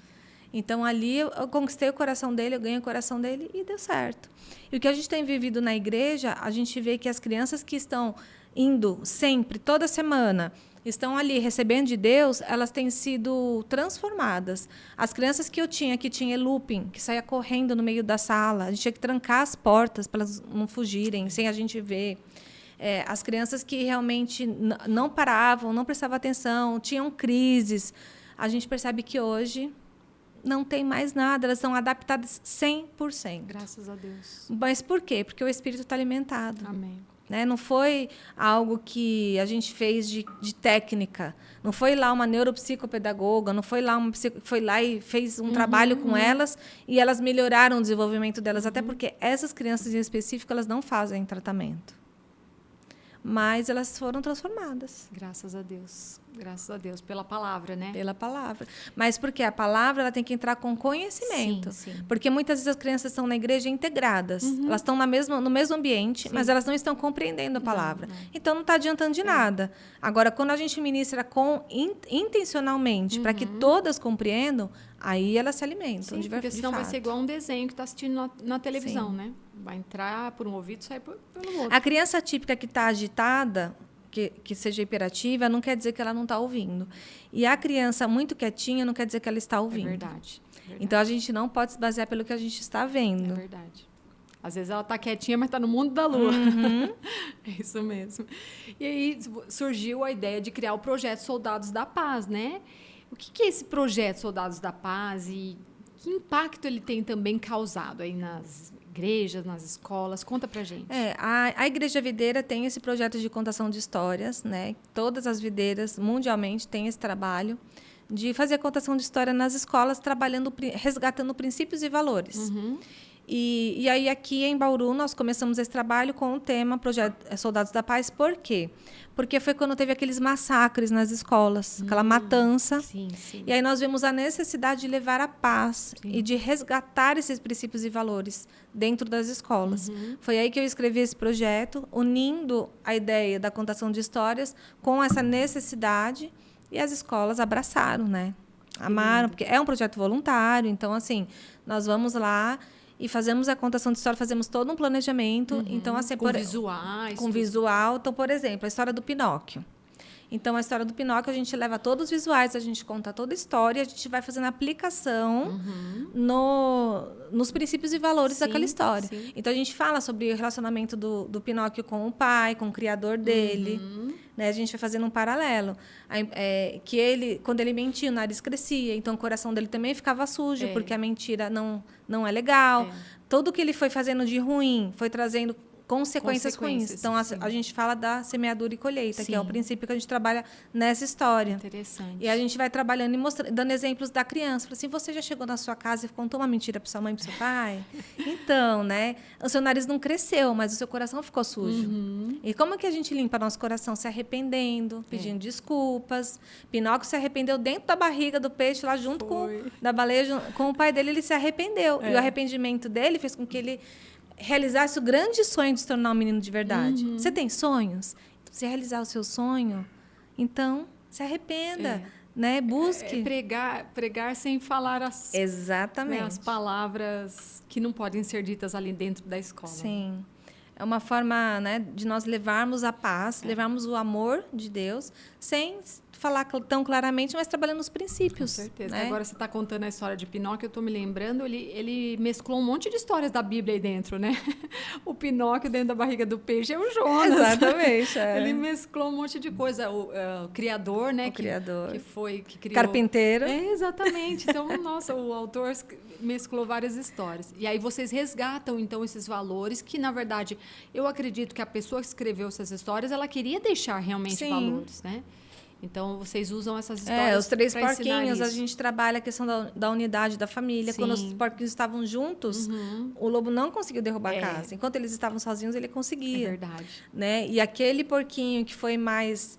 Então, ali, eu conquistei o coração dele, eu ganhei o coração dele e deu certo. E o que a gente tem vivido na igreja, a gente vê que as crianças que estão indo sempre, toda semana... estão ali recebendo de Deus, elas têm sido transformadas. As crianças que eu tinha, que tinha looping, que saía correndo no meio da sala, a gente tinha que trancar as portas para elas não fugirem, sem a gente ver. As crianças que realmente não paravam, não prestavam atenção, tinham crises. A gente percebe que hoje não tem mais nada, elas são adaptadas 100%. Graças a Deus. Mas por quê? Porque o espírito está alimentado. Amém. Né? Não foi algo que a gente fez de técnica. Não foi lá uma neuropsicopedagoga, não foi lá foi lá e fez um trabalho com elas e elas melhoraram o desenvolvimento delas. Até porque essas crianças em específico, elas não fazem tratamento. Mas elas foram transformadas. Graças a Deus. Graças a Deus. Pela palavra, né? Pela palavra. Mas porque a palavra ela tem que entrar com conhecimento. Sim, sim. Porque muitas vezes as crianças estão na igreja integradas. Elas estão no mesmo ambiente, mas elas não estão compreendendo a palavra. Não. Então, não está adiantando de nada. Agora, quando a gente ministra intencionalmente, para que todas compreendam, aí elas se alimentam. Sim, porque senão vai ser igual um desenho que está assistindo na televisão, né? Vai entrar por um ouvido e sair pelo outro. A criança típica que está agitada, que seja hiperativa, não quer dizer que ela não está ouvindo. E a criança muito quietinha não quer dizer que ela está ouvindo. É verdade. Então, a gente não pode se basear pelo que a gente está vendo. É verdade. Às vezes ela está quietinha, mas está no mundo da lua. É isso mesmo. E aí surgiu a ideia de criar o projeto Soldados da Paz, né? O que é esse projeto Soldados da Paz e que impacto ele tem também causado aí nas igrejas, nas escolas? Conta pra gente. A Igreja Videira tem esse projeto de contação de histórias, né? Todas as videiras mundialmente têm esse trabalho de fazer a contação de história nas escolas, resgatando princípios e valores. E aí, aqui em Bauru, nós começamos esse trabalho com o tema Projeto Soldados da Paz. Por quê? Porque foi quando teve aqueles massacres nas escolas, aquela matança. Sim, sim. E aí nós vimos a necessidade de levar a paz e de resgatar esses princípios e valores dentro das escolas. Foi aí que eu escrevi esse projeto, unindo a ideia da contação de histórias com essa necessidade, e as escolas abraçaram, né? Amaram, porque é um projeto voluntário. Então, assim, nós vamos lá e fazemos a contação de história, fazemos todo um planejamento. Então, assim, com visuais. Com visual. Então, por exemplo, a história do Pinóquio. Então, a história do Pinóquio, a gente leva todos os visuais, a gente conta toda a história, a gente vai fazendo a aplicação nos princípios e valores daquela história. Sim. Então, a gente fala sobre o relacionamento do Pinóquio com o pai, com o criador dele. Né? A gente vai fazendo um paralelo. Que ele, quando ele mentia, o nariz crescia. Então, o coração dele também ficava sujo, porque a mentira não é legal. Tudo que ele foi fazendo de ruim, foi trazendo consequências ruins. Então, a gente fala da semeadura e colheita, que é o princípio que a gente trabalha nessa história. Interessante. E a gente vai trabalhando e dando exemplos da criança. Fala assim, você já chegou na sua casa e contou uma mentira para sua mãe e para seu pai? Então, né? O seu nariz não cresceu, mas o seu coração ficou sujo. E como que a gente limpa nosso coração? Se arrependendo, pedindo desculpas. Pinóquio se arrependeu dentro da barriga do peixe, lá junto com da baleia, com o pai dele, ele se arrependeu. E o arrependimento dele fez com que ele realizasse o grande sonho de se tornar um menino de verdade. Você tem sonhos? Se realizar o seu sonho, então Se arrependa, né? Busque. Pregar sem falar Exatamente. as palavras que não podem ser ditas ali dentro da escola. Sim. É uma forma, né, de nós levarmos a paz, levarmos o amor de Deus, sem falar tão claramente, mas trabalhando os princípios. Com certeza. Né? Agora você está contando a história de Pinóquio, eu estou me lembrando, ele mesclou um monte de histórias da Bíblia aí dentro, né? O Pinóquio dentro da barriga do peixe é o Jonas. Exatamente. Ele mesclou um monte de coisa. O criador, né? O criador. Que criou... Carpinteiro. Exatamente. Então, nossa, o autor mesclou várias histórias. E aí vocês resgatam, então, esses valores que, na verdade, eu acredito que a pessoa que escreveu essas histórias, ela queria deixar realmente valores, né? Então, vocês usam essas histórias. Os 3 porquinhos, a gente trabalha a questão da unidade da família. Sim. Quando os porquinhos estavam juntos, o lobo não conseguiu derrubar a casa. Enquanto eles estavam sozinhos, ele conseguia. É verdade. Né? E aquele porquinho que foi mais...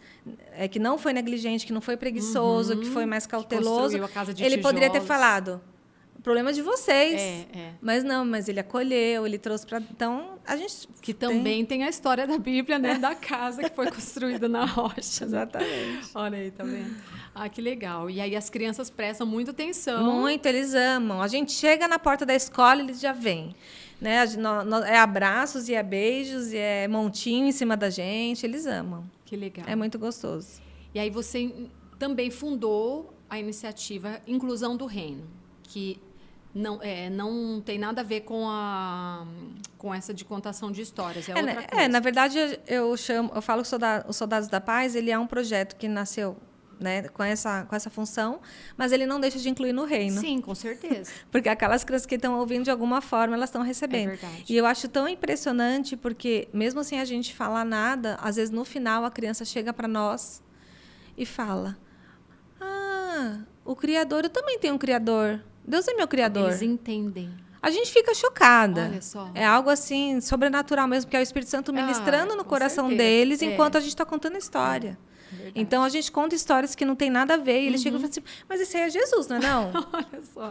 que não foi negligente, que não foi preguiçoso, que foi mais cauteloso, a casa de ele tijolos. Poderia ter falado... O problema é de vocês. Mas não, mas ele acolheu, ele trouxe para... Então, a gente... Que também tem a história da Bíblia, né? Da casa que foi construída na rocha. Exatamente. Olha aí, tá vendo? Ah, que legal. E aí as crianças prestam muita atenção. Muito, eles amam. A gente chega na porta da escola, eles já vêm. Né? É abraços, e é beijos, e é montinho em cima da gente. Eles amam. Que legal. É muito gostoso. E aí você também fundou a iniciativa Inclusão do Reino, que... não tem nada a ver com essa de contação de histórias, é outra coisa. Na verdade, eu falo que os Soldados da Paz, ele é um projeto que nasceu, né, com essa função, mas ele não deixa de incluir no reino. Sim, com certeza. Porque aquelas crianças que estão ouvindo, de alguma forma, elas estão recebendo. É verdade. E eu acho tão impressionante, porque mesmo sem a gente falar nada, às vezes, no final, a criança chega para nós e fala, o Criador, eu também tenho um Criador. Deus é meu Criador. Eles entendem. A gente fica chocada. Olha só. É algo assim, sobrenatural mesmo, que é o Espírito Santo ministrando no coração deles enquanto a gente está contando a história. Então, a gente conta histórias que não tem nada a ver. E eles chegam e falam assim, mas esse aí é Jesus, não é não? Olha só.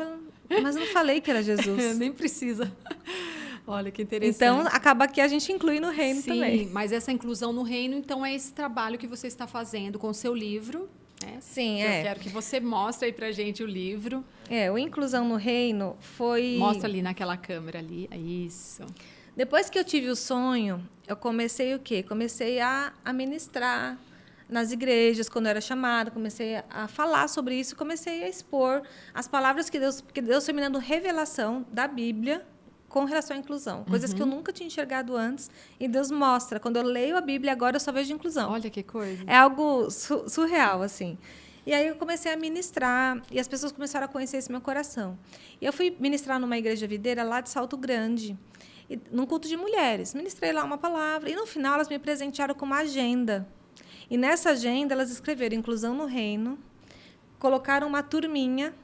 Mas eu não falei que era Jesus. Nem precisa. Olha, que interessante. Então, acaba que a gente inclui no reino também. Sim, mas essa inclusão no reino, então, é esse trabalho que você está fazendo com o seu livro. Sim, Eu quero que você mostre aí pra gente o livro. O Inclusão no Reino foi... Mostra ali naquela câmera ali. Isso. Depois que eu tive o sonho, eu comecei o quê? Comecei a ministrar nas igrejas, quando eu era chamada, comecei a falar sobre isso, comecei a expor as palavras que Deus foi me dando revelação da Bíblia com relação à inclusão. Coisas que eu nunca tinha enxergado antes. E Deus mostra. Quando eu leio a Bíblia, agora eu só vejo inclusão. Olha que coisa. É algo surreal, assim. E aí eu comecei a ministrar. E as pessoas começaram a conhecer esse meu coração. E eu fui ministrar numa igreja videira lá de Salto Grande, num culto de mulheres. Ministrei lá uma palavra. E, no final, elas me presentearam com uma agenda. E, nessa agenda, elas escreveram Inclusão no Reino, colocaram uma turminha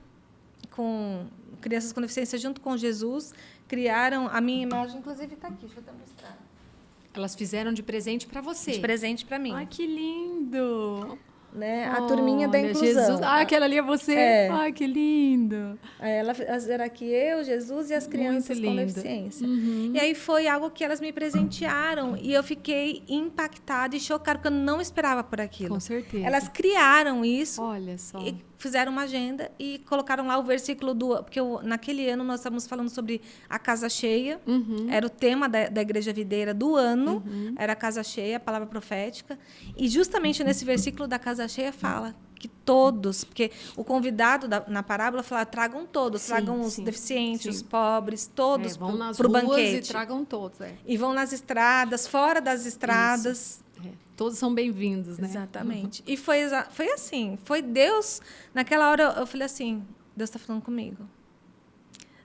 com crianças com deficiência junto com Jesus, criaram a minha imagem, inclusive está aqui, deixa eu até mostrar. Elas fizeram de presente para você. De presente para mim. Ai, que lindo! Né? A turminha da inclusão. Jesus. Aquela ali é você? Ai, que lindo! Elas eram aqui, eu, Jesus e as crianças com deficiência. E aí foi algo que elas me presentearam e eu fiquei impactada e chocada, porque eu não esperava por aquilo. Com certeza. Elas criaram isso. Olha só. E fizeram uma agenda e colocaram lá o versículo porque naquele ano nós estávamos falando sobre a casa cheia. Era o tema da Igreja Videira do ano. Era a casa cheia, a palavra profética. E justamente nesse versículo da casa cheia fala que todos, porque o convidado na parábola fala, tragam todos, tragam os deficientes, os pobres, todos vão nas pro ruas banquete. E tragam todos. E vão nas estradas, fora das estradas. Todos são bem-vindos, né? Exatamente. E foi assim, foi Deus. Naquela hora eu falei assim, Deus está falando comigo.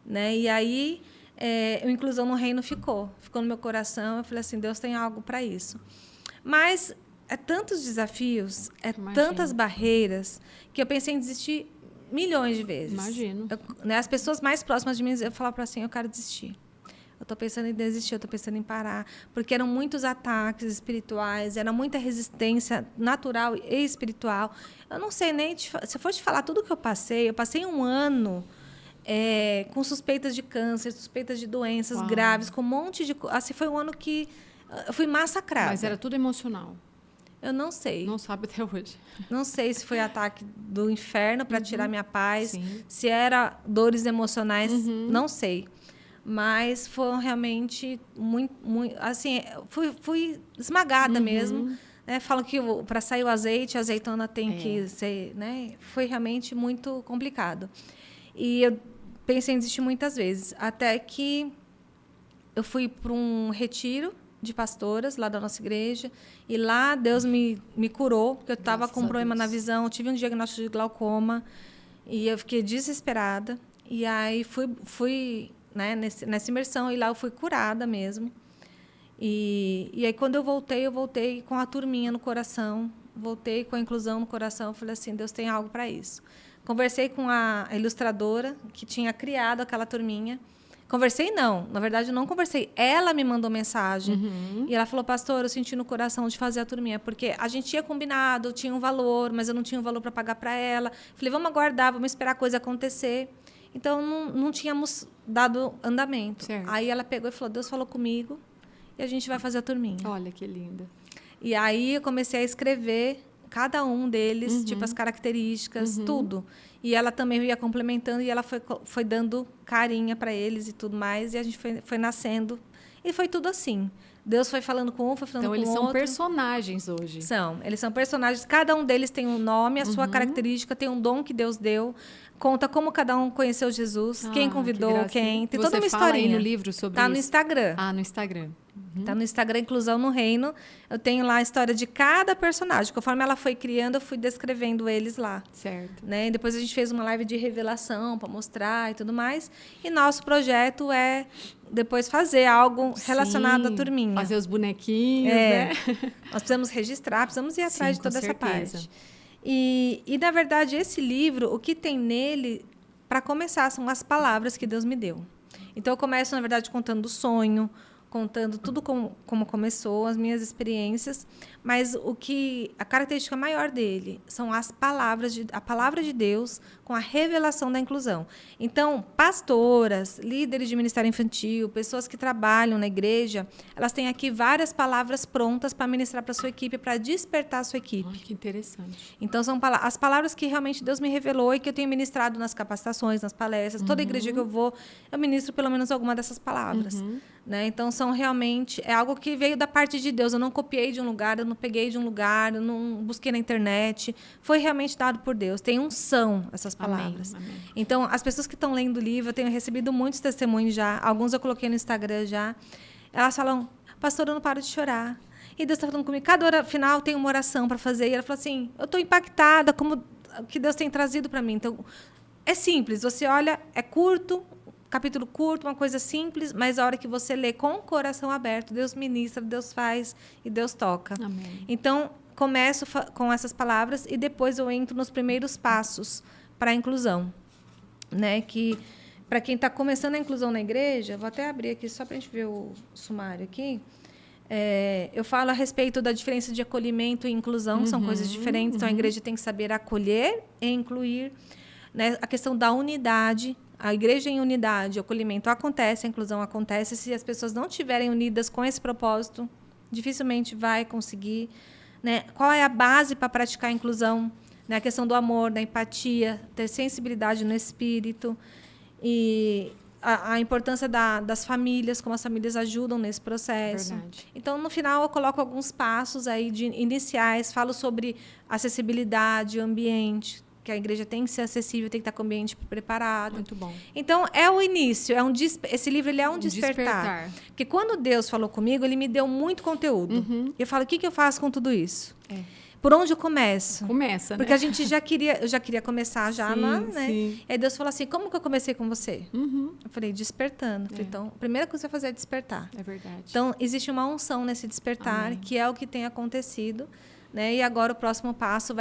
Né? E aí, a Inclusão no Reino ficou no meu coração. Eu falei assim, Deus tem algo para isso. Mas é tantos desafios, tantas barreiras, que eu pensei em desistir milhões de vezes. Imagino. As pessoas mais próximas de mim, eu falava assim, eu quero desistir. Eu estou pensando em desistir, eu estou pensando em parar. Porque eram muitos ataques espirituais, era muita resistência natural e espiritual. Eu não sei nem... se eu for te falar tudo o que eu passei um ano com suspeitas de câncer, suspeitas de doenças graves, com um monte de... Assim, foi um ano que eu fui massacrada. Mas era tudo emocional. Eu não sei. Não sabe até hoje. Não sei se foi ataque do inferno para tirar minha paz, Sim. se era dores emocionais, não sei. Mas foram realmente muito, muito assim, fui esmagada mesmo. Né? Falam que para sair o azeite, a azeitona tem que ser, né? Foi realmente muito complicado. E eu pensei em desistir muitas vezes, até que eu fui para um retiro de pastoras lá da nossa igreja, e lá Deus me curou, porque eu estava com um problema na visão, eu tive um diagnóstico de glaucoma, e eu fiquei desesperada. E aí fui né, nessa imersão, e lá eu fui curada mesmo. E aí, quando eu voltei com a turminha no coração, voltei com a inclusão no coração, eu falei assim, Deus tem algo para isso. Conversei com a ilustradora que tinha criado aquela turminha. Conversei não, na verdade eu não conversei. Ela me mandou mensagem e ela falou, pastor, eu senti no coração de fazer a turminha, porque a gente tinha combinado, tinha um valor, mas eu não tinha um valor para pagar para ela. Falei, vamos aguardar, vamos esperar a coisa acontecer. Então não tínhamos dado andamento. Certo. Aí ela pegou e falou, Deus falou comigo e a gente vai fazer a turminha. Olha que linda. E aí eu comecei a escrever cada um deles, tipo as características, tudo. E ela também ia complementando e ela foi dando carinha para eles e tudo mais. E a gente foi nascendo. E foi tudo assim. Deus foi falando com um, foi falando com o outro. Então, eles são personagens hoje. Eles são personagens. Cada um deles tem um nome, a sua característica, tem um dom que Deus deu. Conta como cada um conheceu Jesus, quem convidou, quem. Tem toda uma historinha. Você fala aí no livro sobre isso? Tá no Instagram. Ah, no Instagram. Tá no Instagram, Inclusão no Reino. Eu tenho lá a história de cada personagem. Conforme ela foi criando, eu fui descrevendo eles lá. Certo. Né? E depois a gente fez uma live de revelação para mostrar e tudo mais. E nosso projeto é depois fazer algo relacionado à turminha. Fazer os bonequinhos, né? Nós precisamos registrar, precisamos ir atrás de toda essa parte. E, na verdade, esse livro, o que tem nele, para começar, são as palavras que Deus me deu. Então, eu começo, na verdade, contando o sonho, contando tudo como começou, as minhas experiências, mas a característica maior dele são a palavra de Deus com a revelação da inclusão. Então, pastoras, líderes de ministério infantil, pessoas que trabalham na igreja, elas têm aqui várias palavras prontas para ministrar para a sua equipe, para despertar a sua equipe. Olha, que interessante. Então, são as palavras que realmente Deus me revelou e que eu tenho ministrado nas capacitações, nas palestras. Toda igreja que eu vou, eu ministro pelo menos alguma dessas palavras. Né? Então, é algo que veio da parte de Deus. Eu não copiei de um lugar, eu não peguei de um lugar, eu não busquei na internet. Foi realmente dado por Deus. Tem unção essas palavras. Amém. Então, as pessoas que estão lendo o livro, eu tenho recebido muitos testemunhos já. Alguns eu coloquei no Instagram já. Elas falam, pastor, eu não paro de chorar. E Deus está falando comigo. Cada hora final tem uma oração para fazer. E ela fala assim, eu estou impactada como o que Deus tem trazido para mim. Então, é simples. Você olha, é curto, capítulo curto, uma coisa simples, mas a hora que você lê com o coração aberto, Deus ministra, Deus faz e Deus toca. Amém. Então, começo com essas palavras e depois eu entro nos primeiros passos para a inclusão. Né? Que, para quem está começando a inclusão na igreja, vou até abrir aqui só para a gente ver o sumário aqui. Eu falo a respeito da diferença de acolhimento e inclusão, são coisas diferentes. Então, a igreja tem que saber acolher e incluir. Né? A questão da unidade. A igreja em unidade, o acolhimento acontece, a inclusão acontece. Se as pessoas não estiverem unidas com esse propósito, dificilmente vai conseguir. Né? Qual é a base para praticar a inclusão? Né? A questão do amor, da empatia, ter sensibilidade no espírito. E a importância das famílias, como as famílias ajudam nesse processo. Verdade. Então, no final, eu coloco alguns passos aí iniciais, falo sobre acessibilidade, ambiente, que a igreja tem que ser acessível, tem que estar com o ambiente preparado. Muito bom. Então, é o início. Esse livro ele é um despertar. Porque quando Deus falou comigo, ele me deu muito conteúdo. Eu falo, o que eu faço com tudo isso? Por onde eu começo? Começa, né? Porque eu já queria começar já lá, né? Sim. E aí Deus falou assim, como que eu comecei com você? Eu falei, despertando. Falei, então, a primeira coisa que você vai fazer é despertar. É verdade. Então, existe uma unção nesse despertar, Amém. que é o que tem acontecido. Né? E agora o próximo passo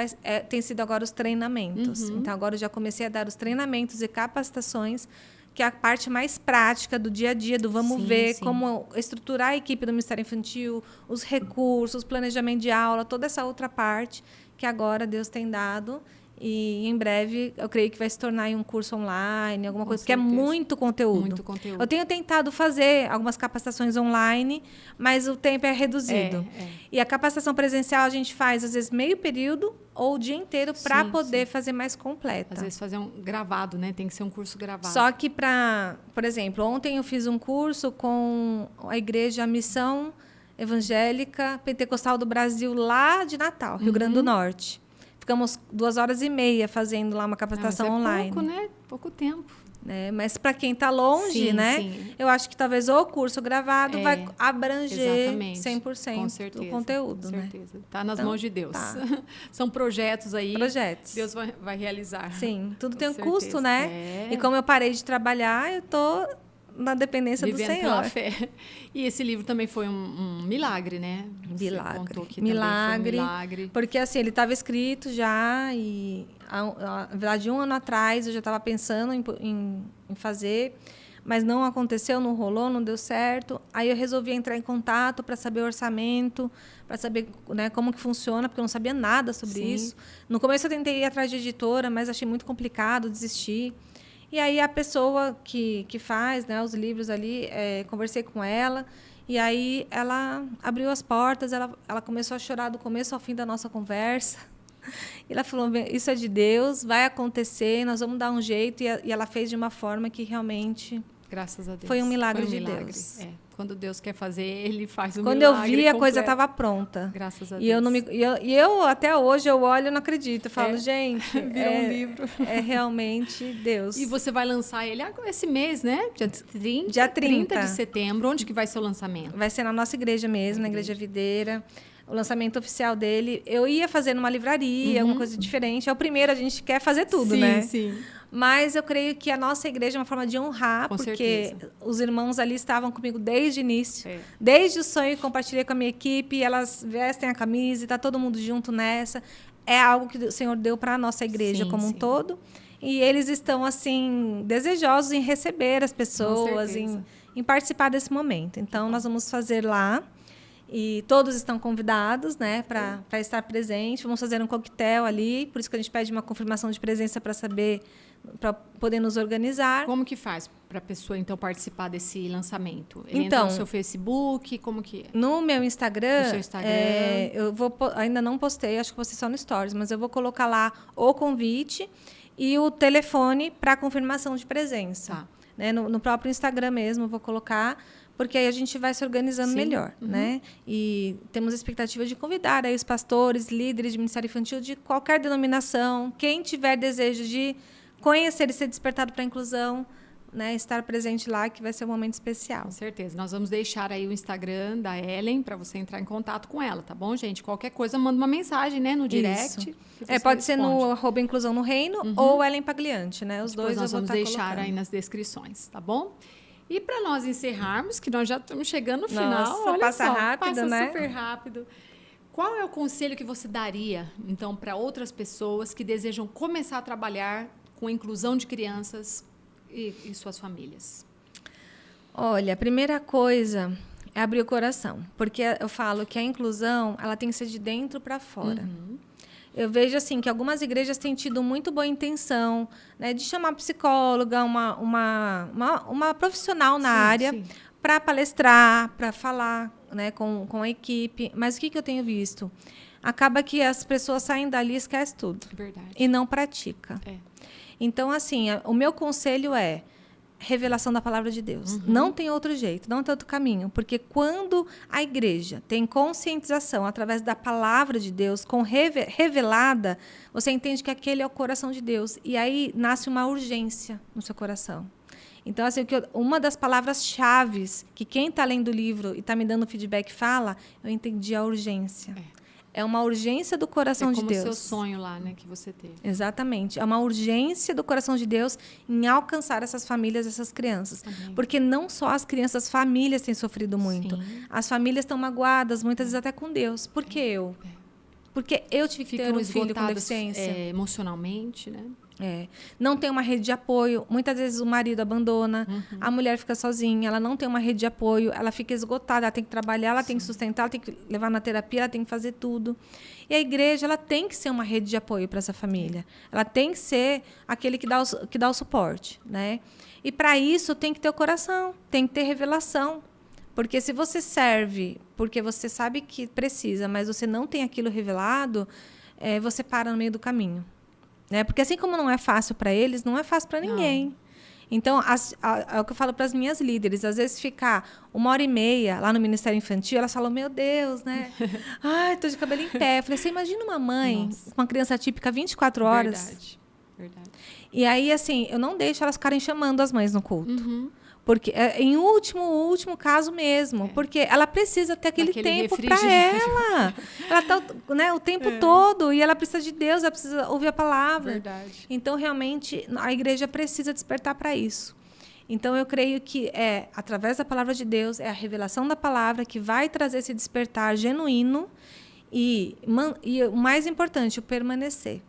tem sido agora os treinamentos. Então, agora eu já comecei a dar os treinamentos e capacitações, que é a parte mais prática do dia a dia, do vamos ver, como estruturar a equipe do Ministério Infantil, os recursos, planejamento de aula, toda essa outra parte que agora Deus tem dado E em breve, eu creio que vai se tornar aí um curso online, alguma coisa, porque é certeza. muito conteúdo. Muito conteúdo. Eu tenho tentado fazer algumas capacitações online, mas o tempo é reduzido. E a capacitação presencial a gente faz, às vezes, meio período ou o dia inteiro para poder fazer mais completa. Às vezes fazer um gravado, né? Tem que ser um curso gravado. Só que por exemplo, ontem eu fiz um curso com a igreja Missão Evangélica Pentecostal do Brasil, lá de Natal, Rio Grande do Norte. Ficamos 2h30 fazendo lá uma capacitação online. Pouco, né? Pouco tempo. Mas para quem está longe, sim. Eu acho que talvez o curso gravado vai abranger 100% com certeza, do conteúdo. Com certeza. Está nas mãos de Deus. Tá. São projetos aí. Projetos. Deus vai realizar. Sim, tudo tem um certeza. custo, né? E como eu parei de trabalhar, eu estou na dependência do Senhor. Pela fé. E esse livro também foi um milagre, né? Milagre. Você contou que milagre, foi um milagre. Porque assim, ele estava escrito já e, na verdade, 1 ano atrás eu já estava pensando em fazer, mas não aconteceu, não rolou, não deu certo. Aí eu resolvi entrar em contato para saber o orçamento, para saber, né, como que funciona, porque eu não sabia nada sobre isso. No começo eu tentei ir atrás de editora, mas achei muito complicado, desisti. E aí a pessoa que faz, né, os livros ali, conversei com ela, e aí ela abriu as portas, ela começou a chorar do começo ao fim da nossa conversa. E ela falou, isso é de Deus, vai acontecer, nós vamos dar um jeito. E ela fez de uma forma que realmente... Graças a Deus. Foi um milagre de Deus. Quando Deus quer fazer, Ele faz um Quando milagre. Quando eu vi, a coisa estava pronta. Graças a e Deus. Eu, até hoje, eu olho e não acredito. Eu falo, gente... Virou um livro. É realmente Deus. E você vai lançar ele esse mês, né? Dia 30 de setembro. Onde que vai ser o lançamento? Vai ser na nossa igreja mesmo, na Igreja Videira. O lançamento oficial dele. Eu ia fazer numa livraria, alguma coisa diferente. É o primeiro, a gente quer fazer tudo, né? Sim. Mas eu creio que a nossa igreja é uma forma de honrar, com porque certeza. Os irmãos ali estavam comigo desde o início. Desde o sonho que compartilhei com a minha equipe, elas vestem a camisa e está todo mundo junto nessa. É algo que o Senhor deu para a nossa igreja como um todo. E eles estão, assim, desejosos em receber as pessoas, em participar desse momento. Então, nós vamos fazer lá. E todos estão convidados, né, para estar presente. Vamos fazer um coquetel ali, por isso que a gente pede uma confirmação de presença para saber, para poder nos organizar. Como que faz para a pessoa, então, participar desse lançamento? Ele entra no seu Facebook, como que é? No meu Instagram, no seu Instagram. Eu ainda não postei, acho que postei só no Stories, mas eu vou colocar lá o convite e o telefone para confirmação de presença. Tá. Né? No próprio Instagram mesmo, eu vou colocar, porque aí a gente vai se organizando melhor, né? E temos a expectativa de convidar aí os pastores, líderes de ministério infantil de qualquer denominação, quem tiver desejo de conhecer e ser despertado para a inclusão, né, estar presente lá, que vai ser um momento especial. Com certeza. Nós vamos deixar aí o Instagram da Ellen para você entrar em contato com ela, tá bom, gente? Qualquer coisa, manda uma mensagem, né, no direct. Pode ser no @inclusão no reino ou Ellen Pagliante, né? Os dois nós eu vou vamos deixar aí nas descrições, tá bom? E para nós encerrarmos, que nós já estamos chegando no final, olha passa só, rápido, passa né? super rápido. Qual é o conselho que você daria, então, para outras pessoas que desejam começar a trabalhar com a inclusão de crianças e suas famílias? Olha, a primeira coisa é abrir o coração, porque eu falo que a inclusão ela tem que ser de dentro para fora. Eu vejo assim que algumas igrejas têm tido muito boa intenção, né, de chamar psicóloga, uma profissional na área para palestrar, para falar, né, com a equipe. Mas o que eu tenho visto? Acaba que as pessoas saem dali e esquecem tudo. Verdade. E não pratica. Então, assim, o meu conselho é revelação da palavra de Deus. Não tem outro jeito, não tem outro caminho. Porque quando a igreja tem conscientização através da palavra de Deus, revelada, você entende que aquele é o coração de Deus. E aí nasce uma urgência no seu coração. Então, assim, uma das palavras-chave que quem está lendo o livro e está me dando feedback fala, eu entendi a urgência. É uma urgência do coração de Deus. É como o seu sonho lá, né, que você teve. Exatamente. É uma urgência do coração de Deus em alcançar essas famílias, essas crianças. Também. Porque não só as crianças, as famílias têm sofrido muito. As famílias estão magoadas, muitas vezes até com Deus. Por que eu? Porque eu tive que ter Ficam um filho com esgotadas, deficiência. emocionalmente, né? Não tem uma rede de apoio. Muitas vezes o marido abandona, a mulher fica sozinha, ela não tem uma rede de apoio, ela fica esgotada, ela tem que trabalhar, ela tem que sustentar, ela tem que levar na terapia, ela tem que fazer tudo. E a igreja, ela tem que ser uma rede de apoio para essa família. Ela tem que ser aquele que dá o suporte, né? E para isso tem que ter o coração, tem que ter revelação. Porque se você serve porque você sabe que precisa, mas você não tem aquilo revelado, você para no meio do caminho. Né? Porque assim como não é fácil para eles, não é fácil para ninguém. Então, é o que eu falo para as minhas líderes. Às vezes, ficar 1h30 lá no Ministério Infantil, elas falam, meu Deus, né? Ai, estou de cabelo em pé. Eu falei, você imagina uma mãe com uma criança típica 24 horas? Verdade. E aí, assim, eu não deixo elas ficarem chamando as mães no culto. Porque em último caso mesmo. Porque ela precisa ter aquele tempo para ela. Ela está, né, o tempo todo e ela precisa de Deus, ela precisa ouvir a palavra. Verdade. Então, realmente, a igreja precisa despertar para isso. Então, eu creio que através da palavra de Deus, é a revelação da palavra que vai trazer esse despertar genuíno e o mais importante, o permanecer.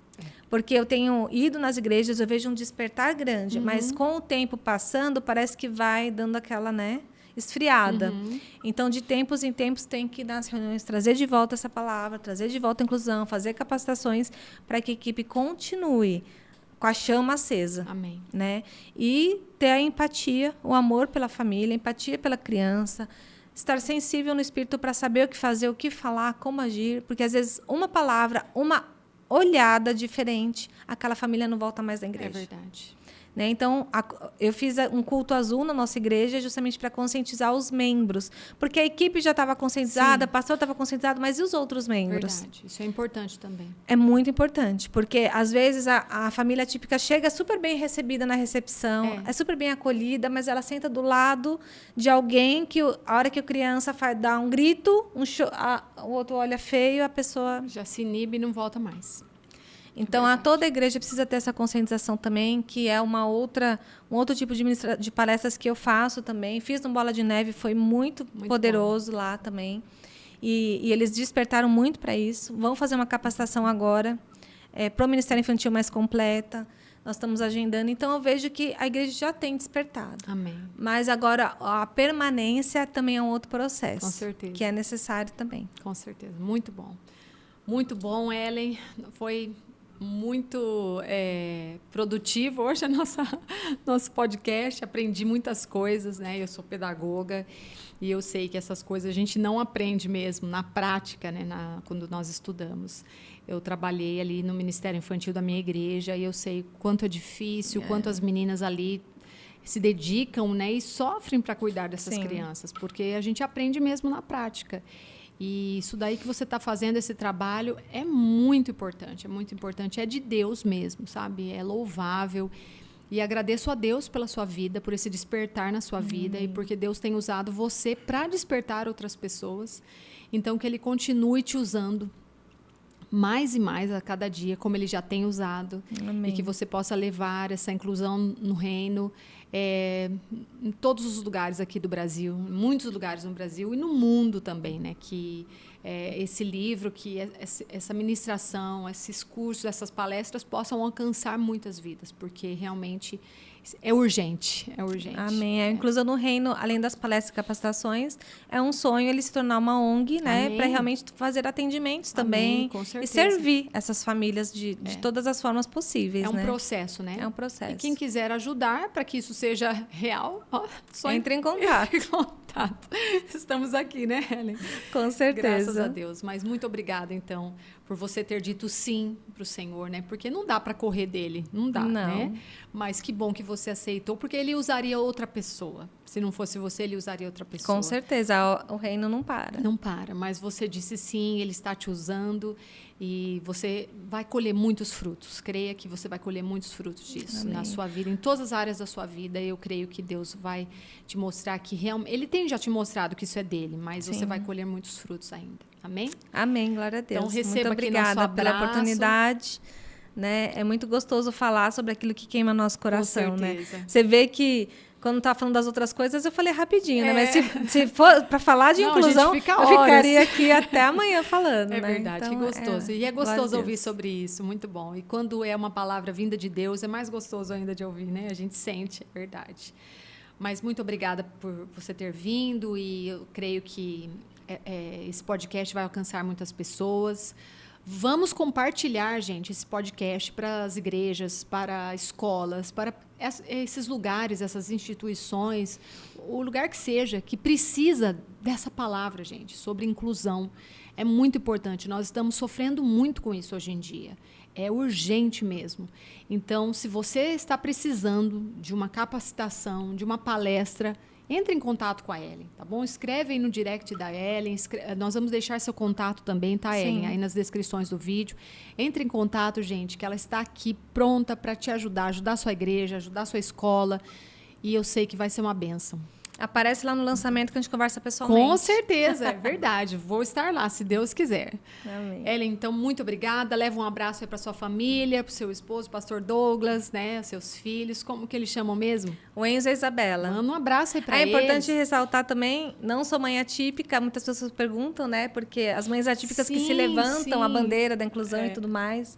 Porque eu tenho ido nas igrejas, eu vejo um despertar grande, mas com o tempo passando, parece que vai dando aquela, né, esfriada. Então, de tempos em tempos, tem que, nas reuniões, trazer de volta essa palavra, trazer de volta a inclusão, fazer capacitações para que a equipe continue com a chama acesa. Amém. Né? E ter a empatia, o amor pela família, a empatia pela criança, estar sensível no espírito para saber o que fazer, o que falar, como agir, porque, às vezes, uma palavra, uma olhada diferente, aquela família não volta mais da igreja. É verdade. Né? Então, eu fiz um culto azul na nossa igreja justamente para conscientizar os membros. Porque a equipe já estava conscientizada, o pastor estava conscientizado, mas e os outros membros? Verdade. Isso é importante também. É muito importante, porque às vezes a família típica chega super bem recebida na recepção, é super bem acolhida, mas ela senta do lado de alguém que, a hora que a criança dá um grito, o outro olha feio, a pessoa já se inibe e não volta mais. Então, toda a igreja precisa ter essa conscientização também, que é um outro tipo de palestras que eu faço também. Fiz no Bola de Neve, foi muito poderoso bom. Lá também. E eles despertaram muito para isso. Vão fazer uma capacitação agora para o Ministério Infantil mais completa. Nós estamos agendando. Então, eu vejo que a igreja já tem despertado. Amém. Mas agora, a permanência também é um outro processo. Com certeza. Que é necessário também. Com certeza. Muito bom. Muito bom, Ellen. Foi muito produtivo hoje nosso podcast. Aprendi muitas coisas, né? Eu sou pedagoga e eu sei que essas coisas a gente não aprende mesmo na prática, né? Quando nós estudamos. Eu trabalhei ali no Ministério Infantil da minha igreja e eu sei quanto é difícil, quanto as meninas ali se dedicam, né? E sofrem para cuidar dessas crianças, porque a gente aprende mesmo na prática. E isso daí que você está fazendo, esse trabalho, é muito importante, é de Deus mesmo, sabe? É louvável. E agradeço a Deus pela sua vida, por esse despertar na sua vida, e porque Deus tem usado você para despertar outras pessoas. Então, que Ele continue te usando mais e mais a cada dia, como Ele já tem usado. Amém. E que você possa levar essa inclusão no reino em todos os lugares aqui do Brasil, em muitos lugares no Brasil e no mundo também, né? Que esse livro, que essa ministração, esses cursos, essas palestras possam alcançar muitas vidas, porque realmente é urgente, Amém. A inclusão no reino, além das palestras e capacitações, é um sonho ele se tornar uma ONG, né, para realmente fazer atendimentos também. Com certeza. E servir essas famílias de todas as formas possíveis. É um processo, né? É um processo. E quem quiser ajudar para que isso seja real, só entre em contato. Estamos aqui, né, Ellen? Com certeza. Graças a Deus. Mas muito obrigada, então, por você ter dito sim para o Senhor, né? Porque não dá para correr dele, não dá, né? Mas que bom que você aceitou, porque ele usaria outra pessoa. Se não fosse você, ele usaria outra pessoa. Com certeza, o reino não para. Não para, mas você disse sim, ele está te usando e você vai colher muitos frutos. Creia que você vai colher muitos frutos disso. Amém. Na sua vida, em todas as áreas da sua vida. Eu creio que Deus vai te mostrar que realmente... Ele tem já te mostrado que isso é dele, mas você vai colher muitos frutos ainda. Amém? Amém, glória a Deus. Então, receba muito obrigada aqui nosso abraço. pela oportunidade. né? É muito gostoso falar sobre aquilo que queima nosso coração, né? certeza. Você vê que quando tá falando das outras coisas, eu falei rapidinho, né? Mas se for para falar de Não, inclusão, a gente fica eu horas. ficaria aqui até amanhã falando, É né? verdade, Então, que gostoso. E é glória a gostoso ouvir Deus. sobre isso, muito bom. E quando é uma palavra vinda de Deus, é mais gostoso ainda de ouvir, né? A gente sente, é verdade. Mas muito obrigada por você ter vindo e eu creio que esse podcast vai alcançar muitas pessoas. Vamos compartilhar, gente, esse podcast para as igrejas, para escolas, para esses lugares, essas instituições, o lugar que seja, que precisa dessa palavra, gente, sobre inclusão. É muito importante. Nós estamos sofrendo muito com isso hoje em dia. É urgente mesmo. Então, se você está precisando de uma capacitação, de uma palestra, entre em contato com a Ellen, tá bom? Escreve aí no direct da Ellen. Nós vamos deixar seu contato também, tá, Ellen? Aí nas descrições do vídeo. Entre em contato, gente, que ela está aqui pronta para te ajudar a sua igreja, ajudar a sua escola. E eu sei que vai ser uma bênção. Aparece lá no lançamento que a gente conversa pessoalmente. Com certeza, é verdade. Vou estar lá, se Deus quiser. Amém. Ellen, então, muito obrigada. Leva um abraço aí para sua família, para o seu esposo, pastor Douglas, né? Seus filhos. Como que eles chamam mesmo? O Enzo e a Isabela. Manda um abraço aí para É eles. importante ressaltar também, não sou mãe atípica, muitas pessoas perguntam, né? Porque as mães atípicas que se levantam, a bandeira da inclusão e tudo mais.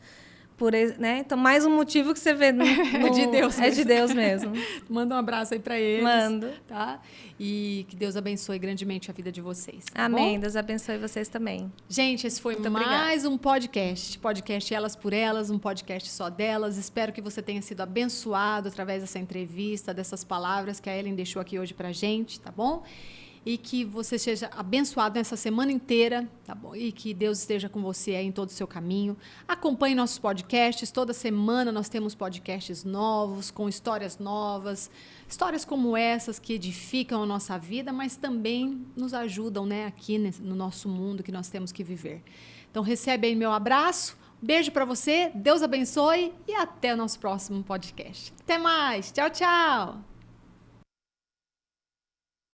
Né? Então, mais um motivo que você vê É de Deus mesmo. É de Deus mesmo. Manda um abraço aí para eles. Mando. Tá? E que Deus abençoe grandemente a vida de vocês. Tá Amém. bom? Deus abençoe vocês também. Gente, esse foi mais um podcast. Podcast Elas por Elas, um podcast só delas. Espero que você tenha sido abençoado através dessa entrevista, dessas palavras que a Ellen deixou aqui hoje pra gente, tá bom? E que você seja abençoado nessa semana inteira, tá bom? E que Deus esteja com você aí em todo o seu caminho. Acompanhe nossos podcasts. Toda semana nós temos podcasts novos, com histórias novas. Histórias como essas que edificam a nossa vida, mas também nos ajudam, né, aqui no nosso mundo que nós temos que viver. Então, recebe aí meu abraço. Beijo para você. Deus abençoe. E até o nosso próximo podcast. Até mais. Tchau, tchau.